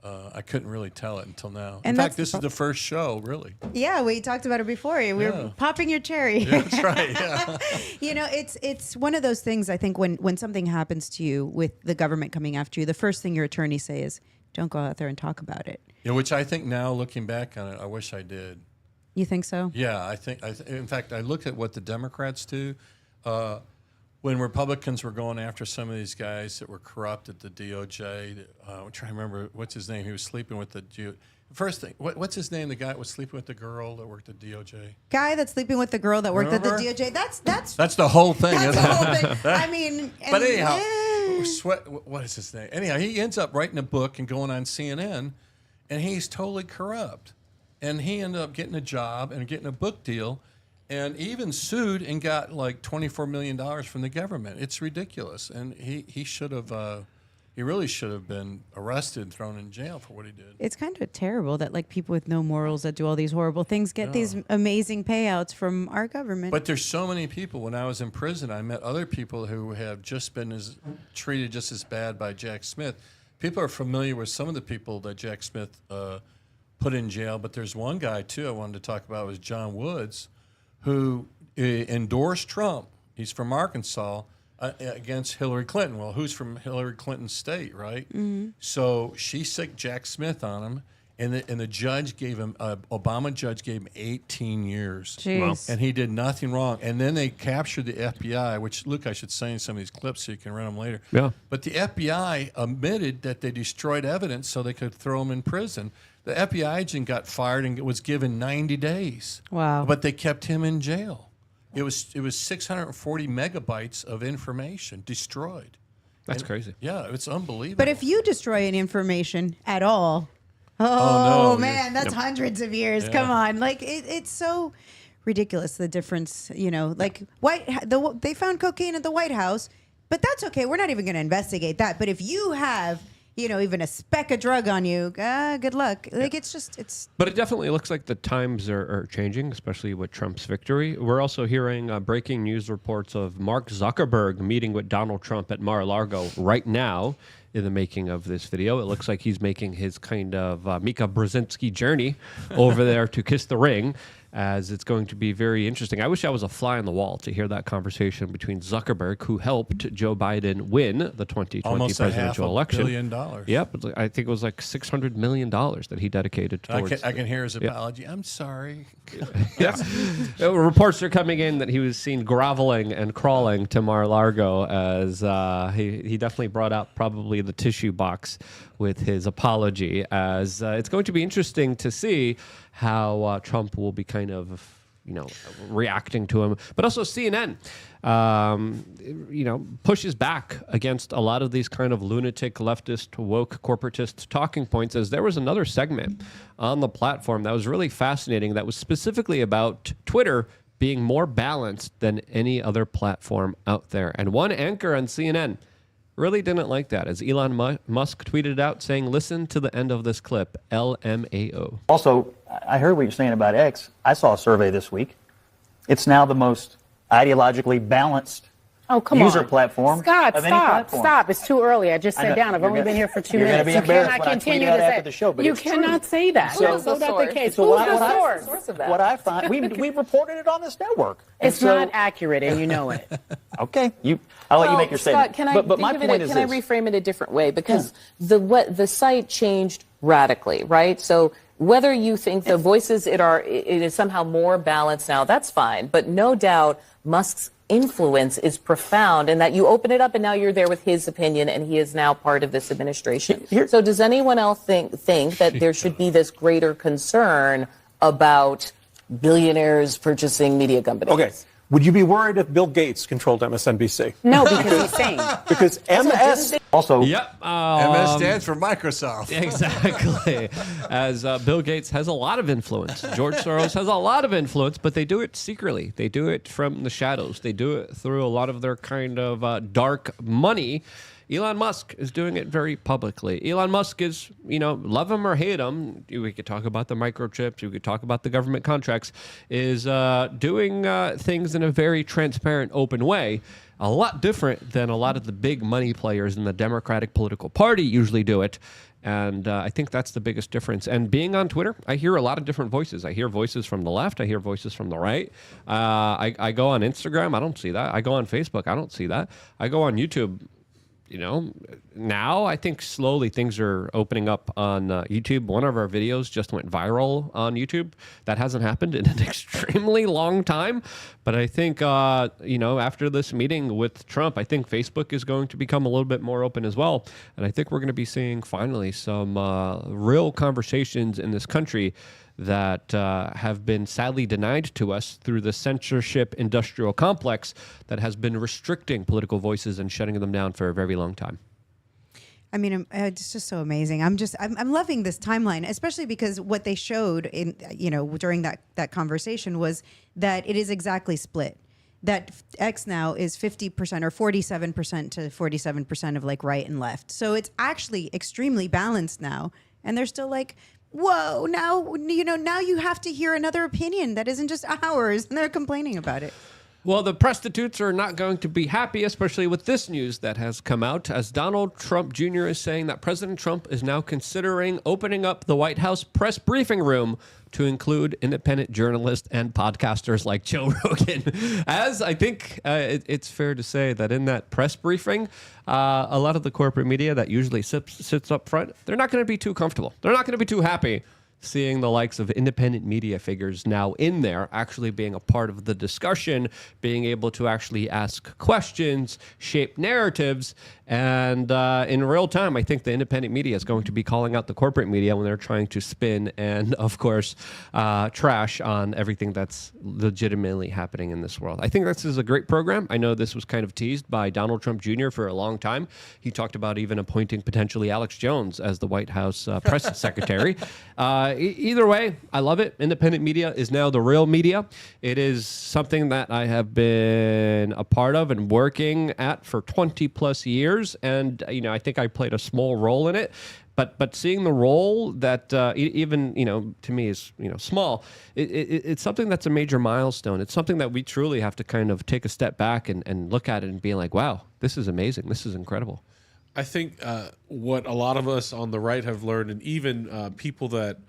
I couldn't really tell it until now. And In fact, that's this is the first show, really. Yeah, we talked about it before. We were popping your cherry. Yeah, that's right. Yeah. You know, it's one of those things. I think when something happens to you with the government coming after you, the first thing your attorneys say is, "Don't go out there and talk about it." Yeah, which I think now, looking back on it, I wish I did. You think so? Yeah, I think. In fact, I looked at what the Democrats do. When Republicans were going after some of these guys that were corrupt at the DOJ, I'm trying to remember what's his name. He was sleeping with the first thing. What's his name? The guy that was sleeping with the girl that worked at DOJ. Guy that's sleeping with the girl that worked Remember? at the DOJ. That's the whole thing. That's isn't the whole it? thing. I mean, But anyhow, what is his name? Anyhow, he ends up writing a book and going on CNN, and he's totally corrupt. And he ended up getting a job and getting a book deal, and even sued and got like $24 million from the government. It's ridiculous. And he should have, he really should have been arrested and thrown in jail for what he did. it's kind of terrible that like people with no morals that do all these horrible things get these amazing payouts from our government. But there's so many people. When I was in prison, I met other people who have just been treated just as bad by Jack Smith. People are familiar with some of the people that Jack Smith put in jail, but there's one guy too I wanted to talk about was John Woods, who endorsed Trump. He's from Arkansas against Hillary Clinton. Well, who's from Hillary Clinton's state, right? Mm-hmm. So she sicked Jack Smith on him, and the judge gave him Obama judge gave him 18 years. Jeez. And he did nothing wrong. And then they captured the FBI, which, Luke, I should say in some of these clips so you can run them later. Yeah. But the FBI admitted that they destroyed evidence so they could throw him in prison. The FBI agent got fired and was given 90 days. Wow. But they kept him in jail. It was 640 megabytes of information destroyed. That's crazy. Yeah, it's unbelievable. But if you destroy any information at all, no, man, that's hundreds of years. Yeah. Come on, like it's so ridiculous the difference. You know, like they found cocaine at the White House, but that's okay. We're not even going to investigate that. But if you have, you know, even a speck of drug on you, good luck. Like it's. But it definitely looks like the times are changing, especially with Trump's victory. We're also hearing breaking news reports of Mark Zuckerberg meeting with Donald Trump at Mar-a-Lago right now in the making of this video. It looks like he's making his kind of Mika Brzezinski journey over there to kiss the ring, as it's going to be very interesting. I wish I was a fly on the wall to hear that conversation between Zuckerberg, who helped Joe Biden win the 2020 almost presidential election. $500 million. Yep, I think it was like $600 million that he dedicated towards. I can hear his apology. I'm sorry. Yeah. Reports are coming in that he was seen groveling and crawling to Mar-a-Lago, as he definitely brought out probably the tissue box with his apology, as it's going to be interesting to see how Trump will be kind of, you know, reacting to him. But also CNN, you know, pushes back against a lot of these kind of lunatic, leftist, woke, corporatist talking points, as there was another segment on the platform that was really fascinating that was specifically about Twitter being more balanced than any other platform out there. And one anchor on CNN really didn't like that, as Elon Musk tweeted out saying, "Listen to the end of this clip, LMAO." Also, I heard what you're saying about X. I saw a survey this week. It's now the most ideologically balanced user platform. Scott, of any platform. stop. It's too early. I just sat down. I've only been here for 2 minutes. You cannot continue to say the show, but you it's cannot true. say that. So, That's not the case. So Who's the source of that? What I find, we reported it on this network. It's not accurate, and you know it. Okay, I'll let you make your statement. Scott, can I reframe it a different way? Because the site changed radically, right? So whether you think the voices it is somehow more balanced now, that's fine. But no doubt Musk's influence is profound, and that you open it up and now you're there with his opinion, and he is now part of this administration. So does anyone else think that there should be this greater concern about billionaires purchasing media companies? Okay. Would you be worried if Bill Gates controlled MSNBC? No, because he's sane. Because MS... Also, yep. MS stands for Microsoft. Exactly. As Bill Gates has a lot of influence. George Soros has a lot of influence, but they do it secretly. They do it from the shadows. They do it through a lot of their kind of dark money. Elon Musk is doing it very publicly. Elon Musk is, you know, love him or hate him, we could talk about the microchips, we could talk about the government contracts, is doing things in a very transparent, open way. A lot different than a lot of the big money players in the Democratic political party usually do it. And I think that's the biggest difference. And being on Twitter, I hear a lot of different voices. I hear voices from the left. I hear voices from the right. I go on Instagram. I don't see that. I go on Facebook. I don't see that. I go on YouTube. You know, now I think slowly things are opening up on YouTube. One of our videos just went viral on YouTube. That hasn't happened in an extremely long time. But I think, you know, after this meeting with Trump, I think Facebook is going to become a little bit more open as well. And I think we're going to be seeing finally some real conversations in this country that have been sadly denied to us through the censorship industrial complex that has been restricting political voices and shutting them down for a very long time. I mean, it's just so amazing. I'm loving this timeline, especially because what they showed in, you know, during that conversation was that it is exactly split. That X now is 50% or 47% to 47% of like right and left. So it's actually extremely balanced now. And they're still like, whoa, now, you know, now you have to hear another opinion that isn't just ours, and they're complaining about it. Well, the prostitutes are not going to be happy, especially with this news that has come out, as Donald Trump Jr. is saying that President Trump is now considering opening up the White House press briefing room to include independent journalists and podcasters like Joe Rogan. As I think it's fair to say that in that press briefing, a lot of the corporate media that usually sits up front, they're not going to be too comfortable. They're not going to be too happy seeing the likes of independent media figures now in there, actually being a part of the discussion, being able to actually ask questions, shape narratives. And in real time, I think the independent media is going to be calling out the corporate media when they're trying to spin and, of course, trash on everything that's legitimately happening in this world. I think this is a great program. I know this was kind of teased by Donald Trump Jr. for a long time. He talked about even appointing potentially Alex Jones as the White House press secretary. Either way, I love it. Independent media is now the real media. It is something that I have been a part of and working at for 20 plus years. And, you know, I think I played a small role in it. But seeing the role that even, you know, to me is, you know, small, it's something that's a major milestone. It's something that we truly have to kind of take a step back and look at it and be like, wow, this is amazing. This is incredible. I think what a lot of us on the right have learned, and even people that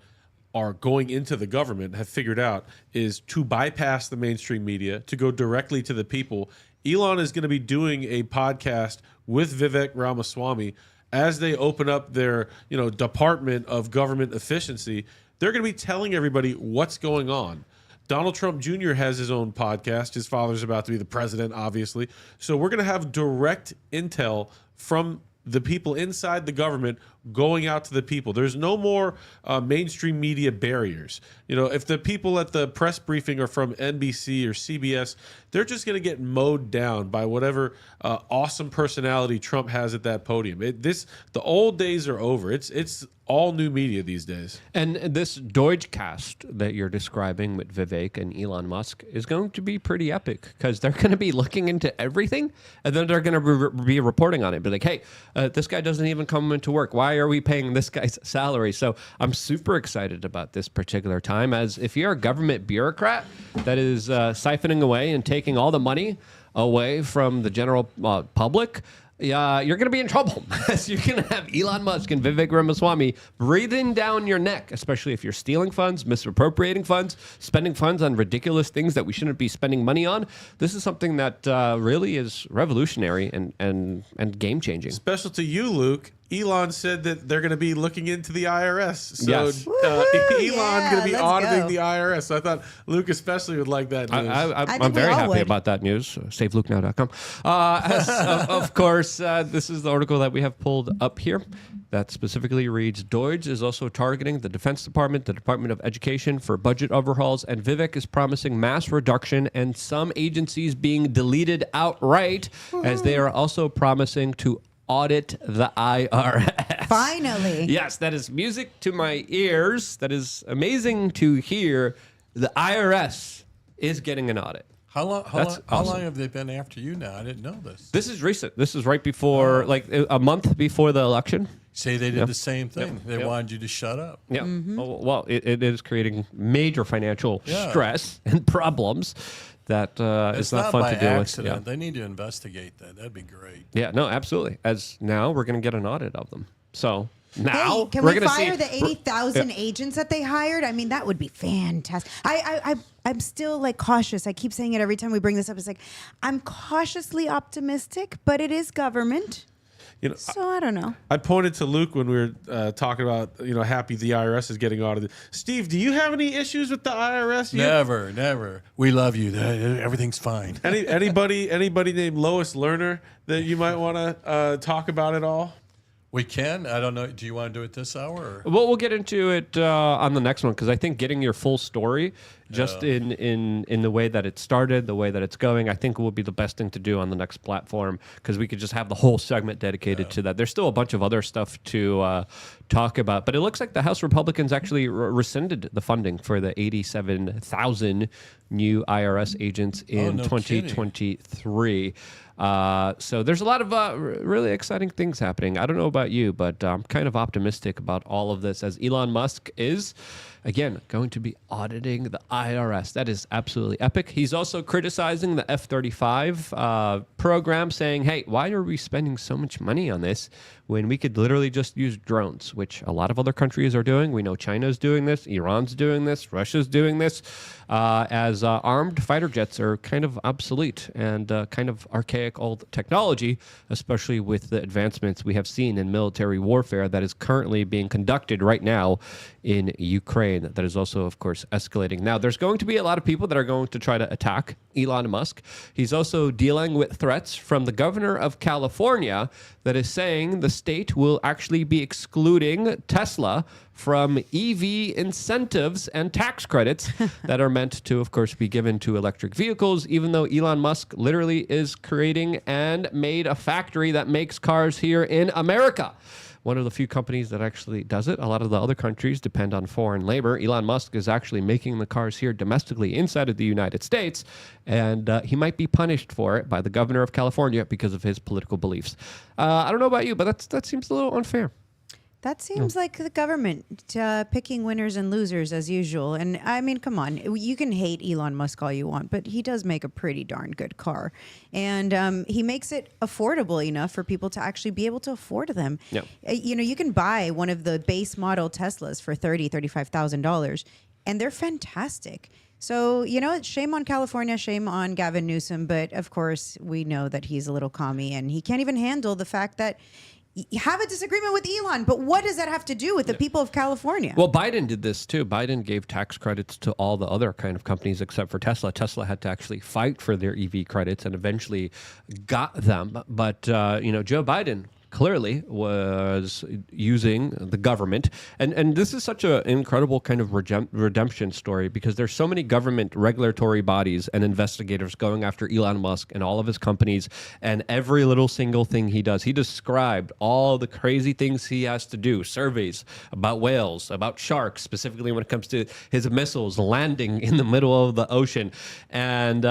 are going into the government have figured out, is to bypass the mainstream media, to go directly to the people. Elon is going to be doing a podcast with Vivek Ramaswamy as they open up their, you know, Department of Government Efficiency. They're going to be telling everybody what's going on. Donald Trump Jr. has his own podcast. His father's about to be the president, obviously. So we're going to have direct intel from the people inside the government going out to the people. There's no more mainstream media barriers. You know, if the people at the press briefing are from NBC or CBS, they're just going to get mowed down by whatever awesome personality Trump has at that podium. The old days are over. It's all new media these days. And this Deutschcast that you're describing with Vivek and Elon Musk is going to be pretty epic, because they're going to be looking into everything, and then they're going to be reporting on it. Be like, hey, this guy doesn't even come into work. Why are we paying this guy's salary? So I'm super excited about this particular time, as if you're a government bureaucrat that is siphoning away and taking all the money away from the general public, you're going to be in trouble. You're going to have Elon Musk and Vivek Ramaswamy breathing down your neck, especially if you're stealing funds, misappropriating funds, spending funds on ridiculous things that we shouldn't be spending money on. This is something that really is revolutionary and game-changing. Special to you, Luke. Elon said that they're going to be looking into the IRS. So yes. Elon's going to be auditing the IRS. So I thought Luke especially would like that news. I'm very happy about that news. SaveLukeNow.com. Of course, this is the article that we have pulled up here that specifically reads, Deutsch is also targeting the Defense Department, the Department of Education for budget overhauls, and Vivek is promising mass reduction and some agencies being deleted outright, as they are also promising to audit the IRS. Finally. Yes, that is music to my ears. That is amazing to hear. The IRS is getting an audit. How long have they been after you now? I didn't know this. This is recent. This is right before, like a month before the election. Say they did the same thing. They wanted you to shut up. Yeah. Well, it is creating major financial stress and problems that is not fun to deal with. Yeah. They need to investigate that. That'd be great. Yeah, no, absolutely. As now we're going to get an audit of them. So now. Hey, can We're we gonna fire see, the 80,000 agents that they hired? I mean, that would be fantastic. I'm still like cautious. I keep saying it every time we bring this up. It's like I'm cautiously optimistic, but it is government. So I don't know. I pointed to Luke when we were talking about, happy the IRS is getting audited. Steve, do you have any issues with the IRS? Never. We love you. Everything's fine. Anybody named Lois Lerner that you might want to talk about at all? We can. I don't know. Do you want to do it this hour? Or? Well, we'll get into it on the next one because I think getting your full story, just in the way that it started, the way that it's going, I think will be the best thing to do on the next platform because we could just have the whole segment dedicated to that. There's still a bunch of other stuff to talk about, but it looks like the House Republicans actually rescinded the funding for the 87,000 new IRS agents in 2023. So there's a lot of really exciting things happening. I don't know about you, but I'm kind of optimistic about all of this as Elon Musk is, again, going to be auditing the IRS. That is absolutely epic. He's also criticizing the F-35 program, saying, hey, why are we spending so much money on this when we could literally just use drones, which a lot of other countries are doing. We know China's doing this, Iran's doing this, Russia's doing this, as armed fighter jets are kind of obsolete and kind of archaic old technology, especially with the advancements we have seen in military warfare that is currently being conducted right now in Ukraine. That is also, of course, escalating. Now, there's going to be a lot of people that are going to try to attack Elon Musk. He's also dealing with threats from the governor of California that is saying the state will actually be excluding Tesla from EV incentives and tax credits that are meant to, of course, be given to electric vehicles, even though Elon Musk literally is creating and made a factory that makes cars here in America. One of the few companies that actually does it. A lot of the other countries depend on foreign labor. Elon Musk is actually making the cars here domestically inside of the United States, and he might be punished for it by the governor of California because of his political beliefs. I don't know about you, but that seems a little unfair. That seems like the government picking winners and losers as usual. And I mean, come on, you can hate Elon Musk all you want, but he does make a pretty darn good car. And he makes it affordable enough for people to actually be able to afford them. Yeah. You can buy one of the base model Teslas for $30,000, $35,000, and they're fantastic. So, shame on California, shame on Gavin Newsom. But of course, we know that he's a little commie and he can't even handle the fact that you have a disagreement with Elon, but what does that have to do with the people of California? Well, Biden did this too. Biden gave tax credits to all the other kind of companies except for Tesla. Tesla had to actually fight for their EV credits and eventually got them. But, Joe Biden clearly was using the government. And this is such an incredible kind of redemption story because there's so many government regulatory bodies and investigators going after Elon Musk and all of his companies and every little single thing he does. He described all the crazy things he has to do, surveys about whales, about sharks, specifically when it comes to his missiles landing in the middle of the ocean. And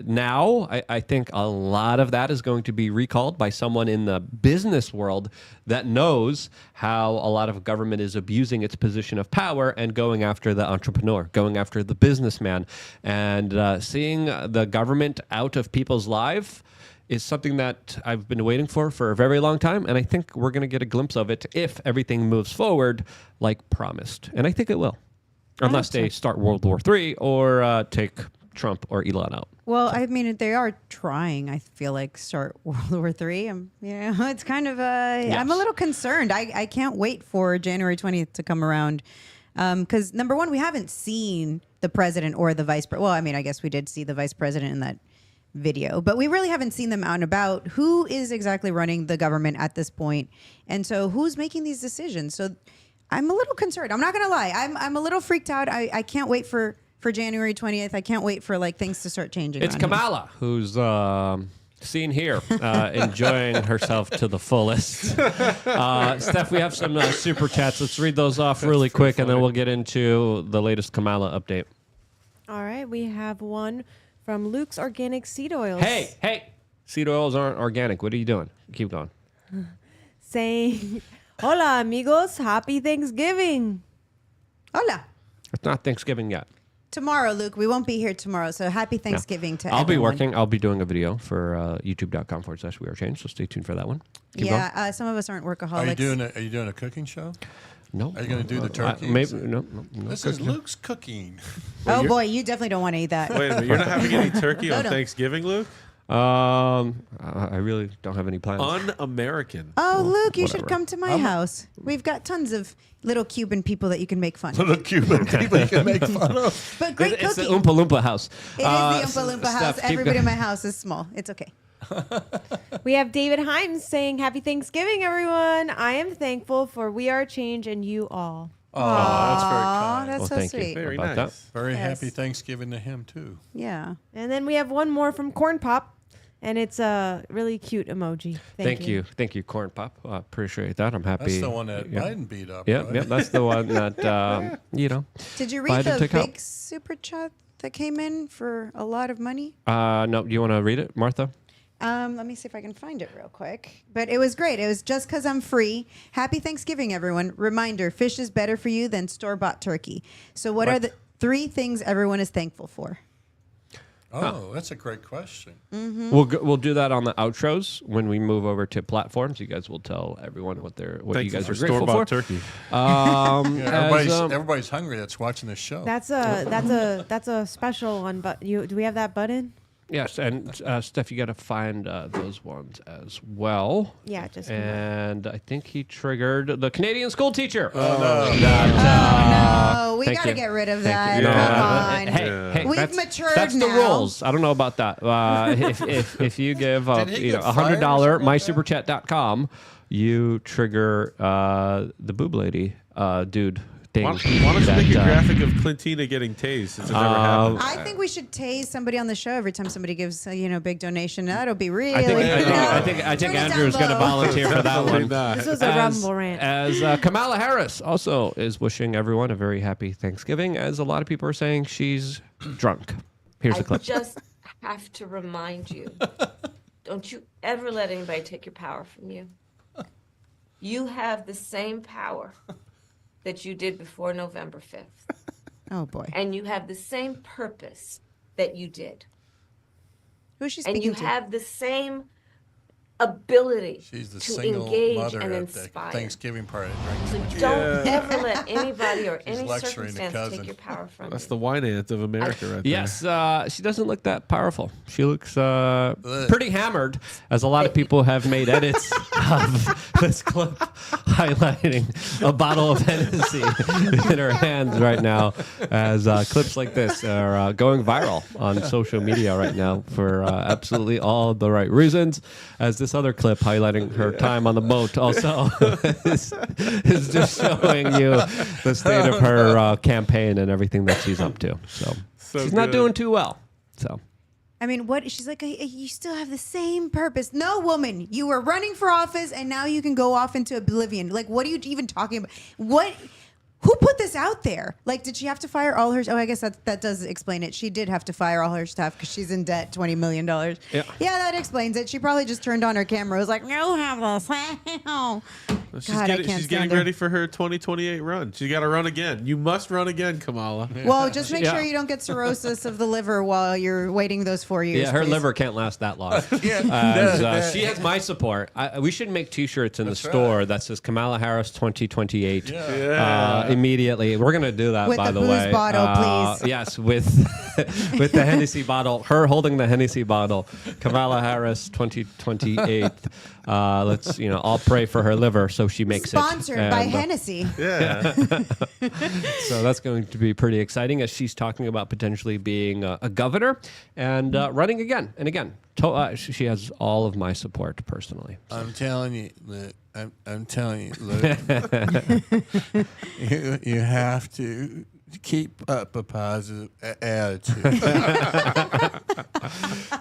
now I think a lot of that is going to be recalled by someone in the business world that knows how a lot of government is abusing its position of power and going after the entrepreneur, going after the businessman. And seeing the government out of people's lives is something that I've been waiting for a very long time. And I think we're going to get a glimpse of it if everything moves forward like promised. And I think it will, unless they start World War III or take Trump or Elon out. Well, I mean, they are trying, I feel like, start World War III. It's kind of, I'm a little concerned. I can't wait for January 20th to come around. Because number one, we haven't seen the president or the vice president. Well, I mean, I guess we did see the vice president in that video, but we really haven't seen them out and about. Who is exactly running the government at this point? And so who's making these decisions? So I'm a little concerned. I'm not going to lie. I'm a little freaked out. I can't wait for January 20th. I can't wait for things to start changing. It's Kamala who's seen here enjoying herself to the fullest. Steph, we have some super chats. Let's read those off really quick, and then we'll get into the latest Kamala update. All right, we have one from Luke's Organic Seed Oils. Hey, seed oils aren't organic. What are you doing? Keep going. Saying, hola, amigos. Happy Thanksgiving. Hola. It's not Thanksgiving yet. tomorrow, Luke. We won't be here tomorrow. So happy Thanksgiving to I'll be everyone. working. I'll be doing a video for youtube.com/wearechange. So stay tuned for that one. Keep going. Some of us aren't workaholics. Are you doing a cooking show? No. Are you going to do the turkey? Maybe no. This is Luke's cooking. Oh boy, you definitely don't want to eat that. Wait a minute, you're not having any turkey on Thanksgiving, Luke? I really don't have any plans. Un-American. Oh, Luke, you should come to my house. We've got tons of little Cuban people that you can make fun of. Little Cuban people you can make fun of. But great It's cooking. the Oompa Loompa house. It is the Oompa Loompa house. Steph, Everybody in my house is small. It's okay. We have David Himes saying, Happy Thanksgiving, everyone. I am thankful for We Are Change and you all. Oh, that's very kind. That's so thank sweet. you. Very about nice. Very Yes. happy Thanksgiving to him, too. Yeah. And then we have one more from Corn Pop, and it's a really cute emoji. Thank you. Thank you, Corn Pop. Appreciate that. I'm happy. That's the one that Biden beat up. Yeah, right? yeah, that's the one that, Did you Biden read the took out. big super chat that came in for a lot of money? No, do you want to read it, Martha? Let me see if I can find it real quick. But it was great. It was just because I'm free. Happy Thanksgiving, everyone. Reminder, fish is better for you than store-bought turkey. So what are the 3 things everyone is thankful for? Oh, that's a great question. Mm-hmm. We'll do that on the outros when we move over to platforms. You guys will tell everyone what you guys are grateful for. Turkey. Everybody's hungry that's watching this show. That's a special one, but do we have that button? Yes, and Steph, you got to find those ones as well. Yeah, just and I think he triggered the Canadian school teacher. No, we Thank got to you. get rid of Thank that. you. Come on. Hey, We've matured that's now. the rules. I don't know about that. If you give Did he get fired or $100 something like that? mysuperchat.com, you trigger the boob lady dude thing. Why don't you make a graphic of Clintina getting tased since it never happened? I think we should tase somebody on the show every time somebody gives a big donation. That'll be really. I think Andrew's going to volunteer for that one. This was a rumble rant. As Kamala Harris also is wishing everyone a very happy Thanksgiving, as a lot of people are saying she's drunk. Here's the clip. I just have to remind you, don't you ever let anybody take your power from you. You have the same power that you did before November 5th. Oh, boy. And you have the same purpose that you did. Who's she And speaking you to? have the same ability She's the to single engage mother and at the inspire. Thanksgiving party. So don't ever let anybody or She's any lecturing the circumstance cousin. take your power from That's you. the wine aunt of America right there. Yes, she doesn't look that powerful. She looks pretty hammered, as a lot of people have made edits of this clip highlighting a bottle of Hennessy in her hands right now, as clips like this are going viral on social media right now for absolutely all the right reasons, as this other clip highlighting her time on the boat also is just showing you the state of her campaign and everything that she's up to. So she's not doing too well. So I mean, what? She's like, you still have the same purpose. No, woman, you were running for office and now you can go off into oblivion. Like, what are you even talking about? What? Who put this out there? Like, did she have to fire all her? Oh, I guess that does explain it. She did have to fire all her staff because she's in debt, $20 million. Yeah, that explains it. She probably just turned on her camera. Was like, no, have this. She's getting ready for her 2028 run. She got to run again. You must run again, Kamala. Well, just make sure you don't get cirrhosis of the liver while you're waiting those 4 years. yeah, her please. liver can't last that long. She has my support. We should make T-shirts in the store that says Kamala Harris 2028. Immediately, we're gonna do that. With by the the booze way, bottle, please. Yes, with with the Hennessy bottle. Her holding the Hennessy bottle. Kamala Harris 2028. Let's all pray for her liver so she makes Sponsored it. by Hennessy. Yeah. So that's going to be pretty exciting, as she's talking about potentially being a governor and running again and again. She has all of my support personally. So. I'm telling you, Luke. I'm telling you, Luke. you have to keep up a positive attitude.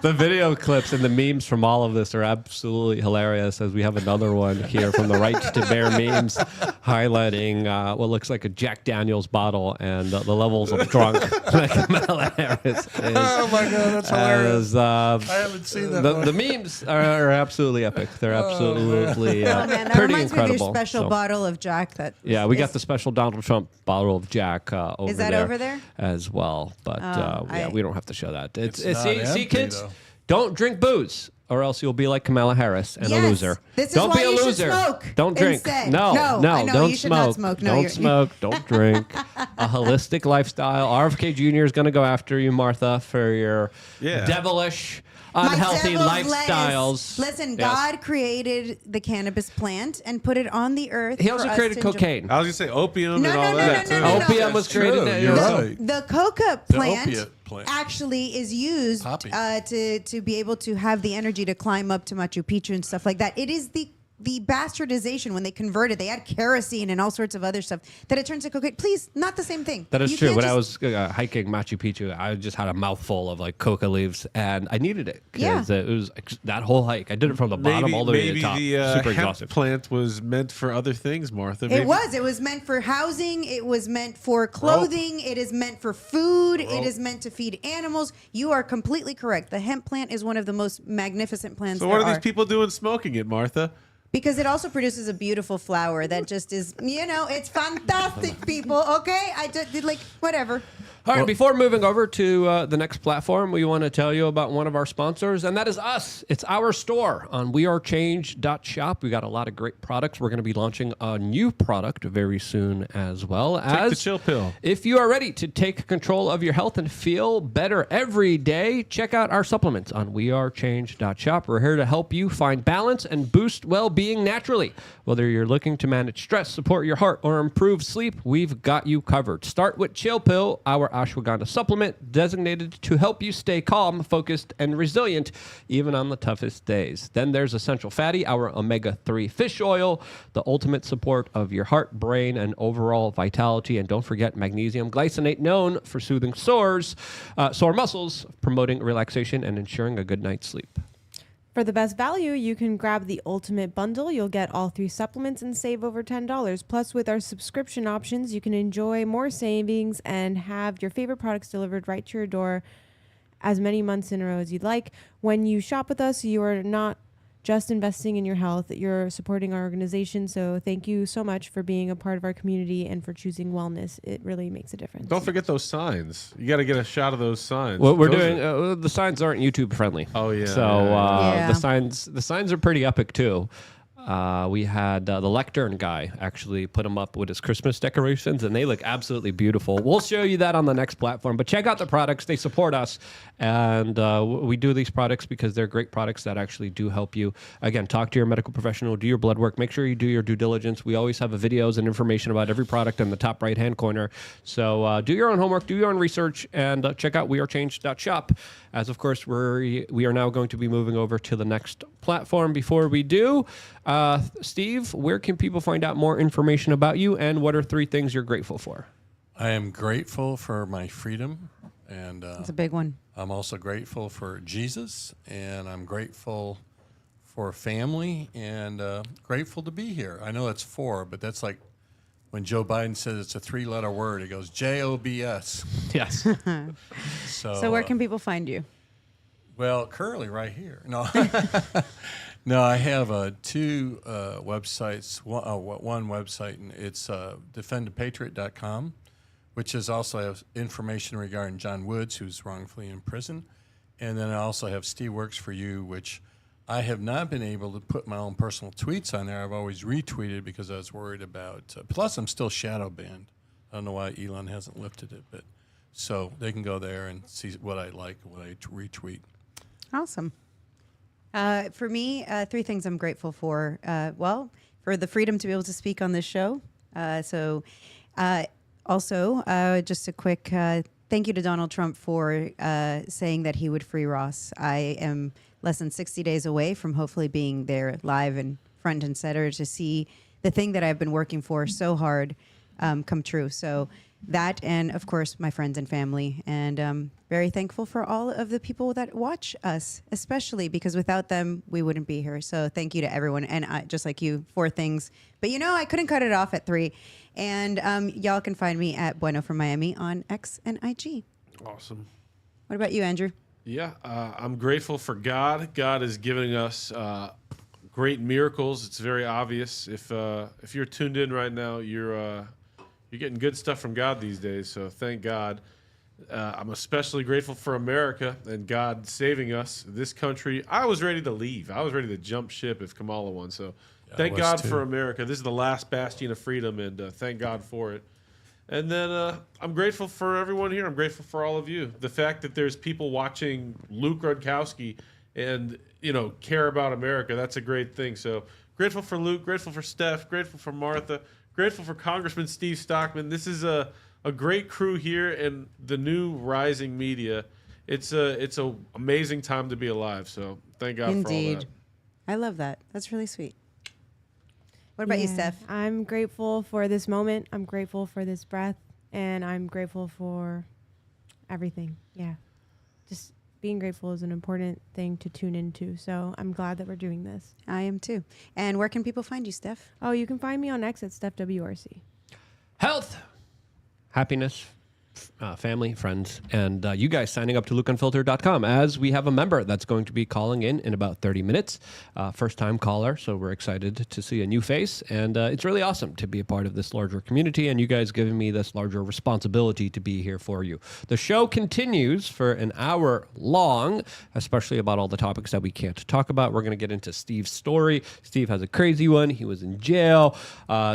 The video clips and the memes from all of this are absolutely hilarious, as we have another one here from the Right to Bear memes highlighting what looks like a Jack Daniels bottle and the levels of drunk that Kamala Harris is. Oh my God, that's hilarious. I haven't seen that one. The memes are absolutely epic. They're absolutely Oh man, that pretty reminds me of incredible. your special bottle of Jack. That Yeah, we got the special Donald Trump bottle of Jack over Is that there. over there? As well. But yeah, we don't have to show that. It's not see, empty, kids, though. don't drink booze, or else you'll be like Kamala Harris and a Yes, loser. this is Don't why be a you should loser. smoke Don't drink. instead. No, No, I know, don't you should smoke. not smoke. No, don't you're- smoke. Don't drink. A holistic lifestyle. RFK Jr. is going to go after you, Martha, for your devilish, unhealthy devil's lifestyles. lettuce. Listen, Yes. God created the cannabis plant and put it on the earth. He also for us created to enjoy. cocaine. I was gonna say opium No, and all no, that. no, too. no, no, no. Opium was That's created. true. You're right. The coca The plant, opiate plant. actually is used Poppy. to be able to have the energy to climb up to Machu Picchu and stuff like that. It is the bastardization when they converted. They add kerosene and all sorts of other stuff that it turns to cocaine. Please, not the same thing. That is You true. can't When I just- was hiking Machu Picchu, I just had a mouthful of like coca leaves, and I needed it because it was that whole hike. I did it from the bottom all the way to the top. Super hemp exhausting. plant was meant for other things, Martha. It was. It was meant for housing. It was meant for clothing. It is meant for food. It is meant to feed animals. You are completely correct. The hemp plant is one of the most magnificent plants So there what are these people doing smoking it, Martha? Because it also produces a beautiful flower that just is, it's fantastic, people. Okay? I just did whatever. All right, before moving over to the next platform, we want to tell you about one of our sponsors, and that is us. It's our store on wearechange.shop. We got a lot of great products. We're going to be launching a new product very soon as well. Take the chill pill. If you are ready to take control of your health and feel better every day, check out our supplements on wearechange.shop. We're here to help you find balance and boost well-being naturally. Whether you're looking to manage stress, support your heart, or improve sleep, we've got you covered. Start with Chill Pill, our ashwagandha supplement designated to help you stay calm, focused, and resilient even on the toughest days. Then there's Essential Fatty, our omega-3 fish oil, the ultimate support of your heart, brain, and overall vitality. And don't forget magnesium glycinate, known for soothing sore muscles, promoting relaxation, and ensuring a good night's sleep. For the best value, you can grab the ultimate bundle. You'll get all 3 supplements and save over $10. Plus, with our subscription options, you can enjoy more savings and have your favorite products delivered right to your door as many months in a row as you'd like. When you shop with us, you are not just investing in your health, you're supporting our organization. So thank you so much for being a part of our community and for choosing wellness. It really makes a difference. Don't forget those signs. You got to get a shot of those signs. What we're Those doing, are- the signs aren't YouTube friendly. Oh yeah. So Yeah. the signs are pretty epic too. We had the Lectern guy actually put them up with his Christmas decorations, and they look absolutely beautiful. We'll show you that on the next platform. But check out the products; they support us, and we do these products because they're great products that actually do help you. Again, talk to your medical professional, do your blood work, make sure you do your due diligence. We always have videos and information about every product in the top right-hand corner. So do your own homework, do your own research, and check out wearechange.shop. As of course, we are now going to be moving over to the next platform. Before we do, Steve, where can people find out more information about you, and what are 3 things you're grateful for? I am grateful for my freedom, and That's a big one. I'm also grateful for Jesus, and I'm grateful for family, and grateful to be here. I know it's 4, but that's like when Joe Biden says it's a 3-letter word. He goes JOBS. Yes. So where can people find you? Well, currently right here. No, no, I have 2 websites. One website, and it's defendthepatriot.com, which is also has information regarding John Woods, who's wrongfully in prison. And then I also have Steve Works for You, which I have not been able to put my own personal tweets on there. I've always retweeted because I was worried about. Plus, I'm still shadow banned. I don't know why Elon hasn't lifted it, but so they can go there and see what I like, what I retweet. Awesome. For me, 3 things I'm grateful for. For the freedom to be able to speak on this show. Also, just a quick thank you to Donald Trump for saying that he would free Ross. I am less than 60 days away from hopefully being there live and front and center to see the thing that I've been working for so hard come true. So that, and of course, my friends and family. And very thankful for all of the people that watch us, especially because without them, we wouldn't be here. So thank you to everyone. And just like you, 4 things. But I couldn't cut it off at 3. And y'all can find me at Bueno from Miami on X and IG. Awesome. What about you, Andrew? Yeah, I'm grateful for God. God is giving us great miracles. It's very obvious. If you're tuned in right now, you're getting good stuff from God these days. So thank God. I'm especially grateful for America and God saving us. This country, I was ready to leave. I was ready to jump ship if Kamala won. So thank God for America. This is the last bastion of freedom, and thank God for it. And then I'm grateful for everyone here. I'm grateful for all of you. The fact that there's people watching Luke Rudkowski and, care about America, that's a great thing. So grateful for Luke, grateful for Steph, grateful for Martha, grateful for Congressman Steve Stockman. This is a great crew here and the new rising media. It's a amazing time to be alive. So thank God for all that. I love that. That's really sweet. What about you, Steph? I'm grateful for this moment. I'm grateful for this breath. And I'm grateful for everything. Yeah. Just being grateful is an important thing to tune into. So I'm glad that we're doing this. I am too. And where can people find you, Steph? Oh, you can find me on X at StephWRC. Health, happiness, family, friends, and you guys signing up to LukeUnfiltered.com as we have a member that's going to be calling in about 30 minutes. First-time caller, so we're excited to see a new face, and it's really awesome to be a part of this larger community, and you guys giving me this larger responsibility to be here for you. The show continues for an hour long, especially about all the topics that we can't talk about. We're going to get into Steve's story. Steve has a crazy one. He was in jail,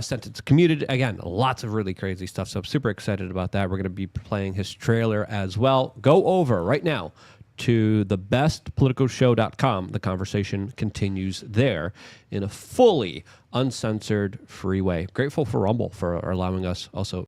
sentence commuted. Again, lots of really crazy stuff, so I'm super excited about that. We're going to be playing his trailer as well. Go over right now to thebestpoliticalshow.com. The conversation continues there in a fully uncensored, free way. Grateful for Rumble for allowing us also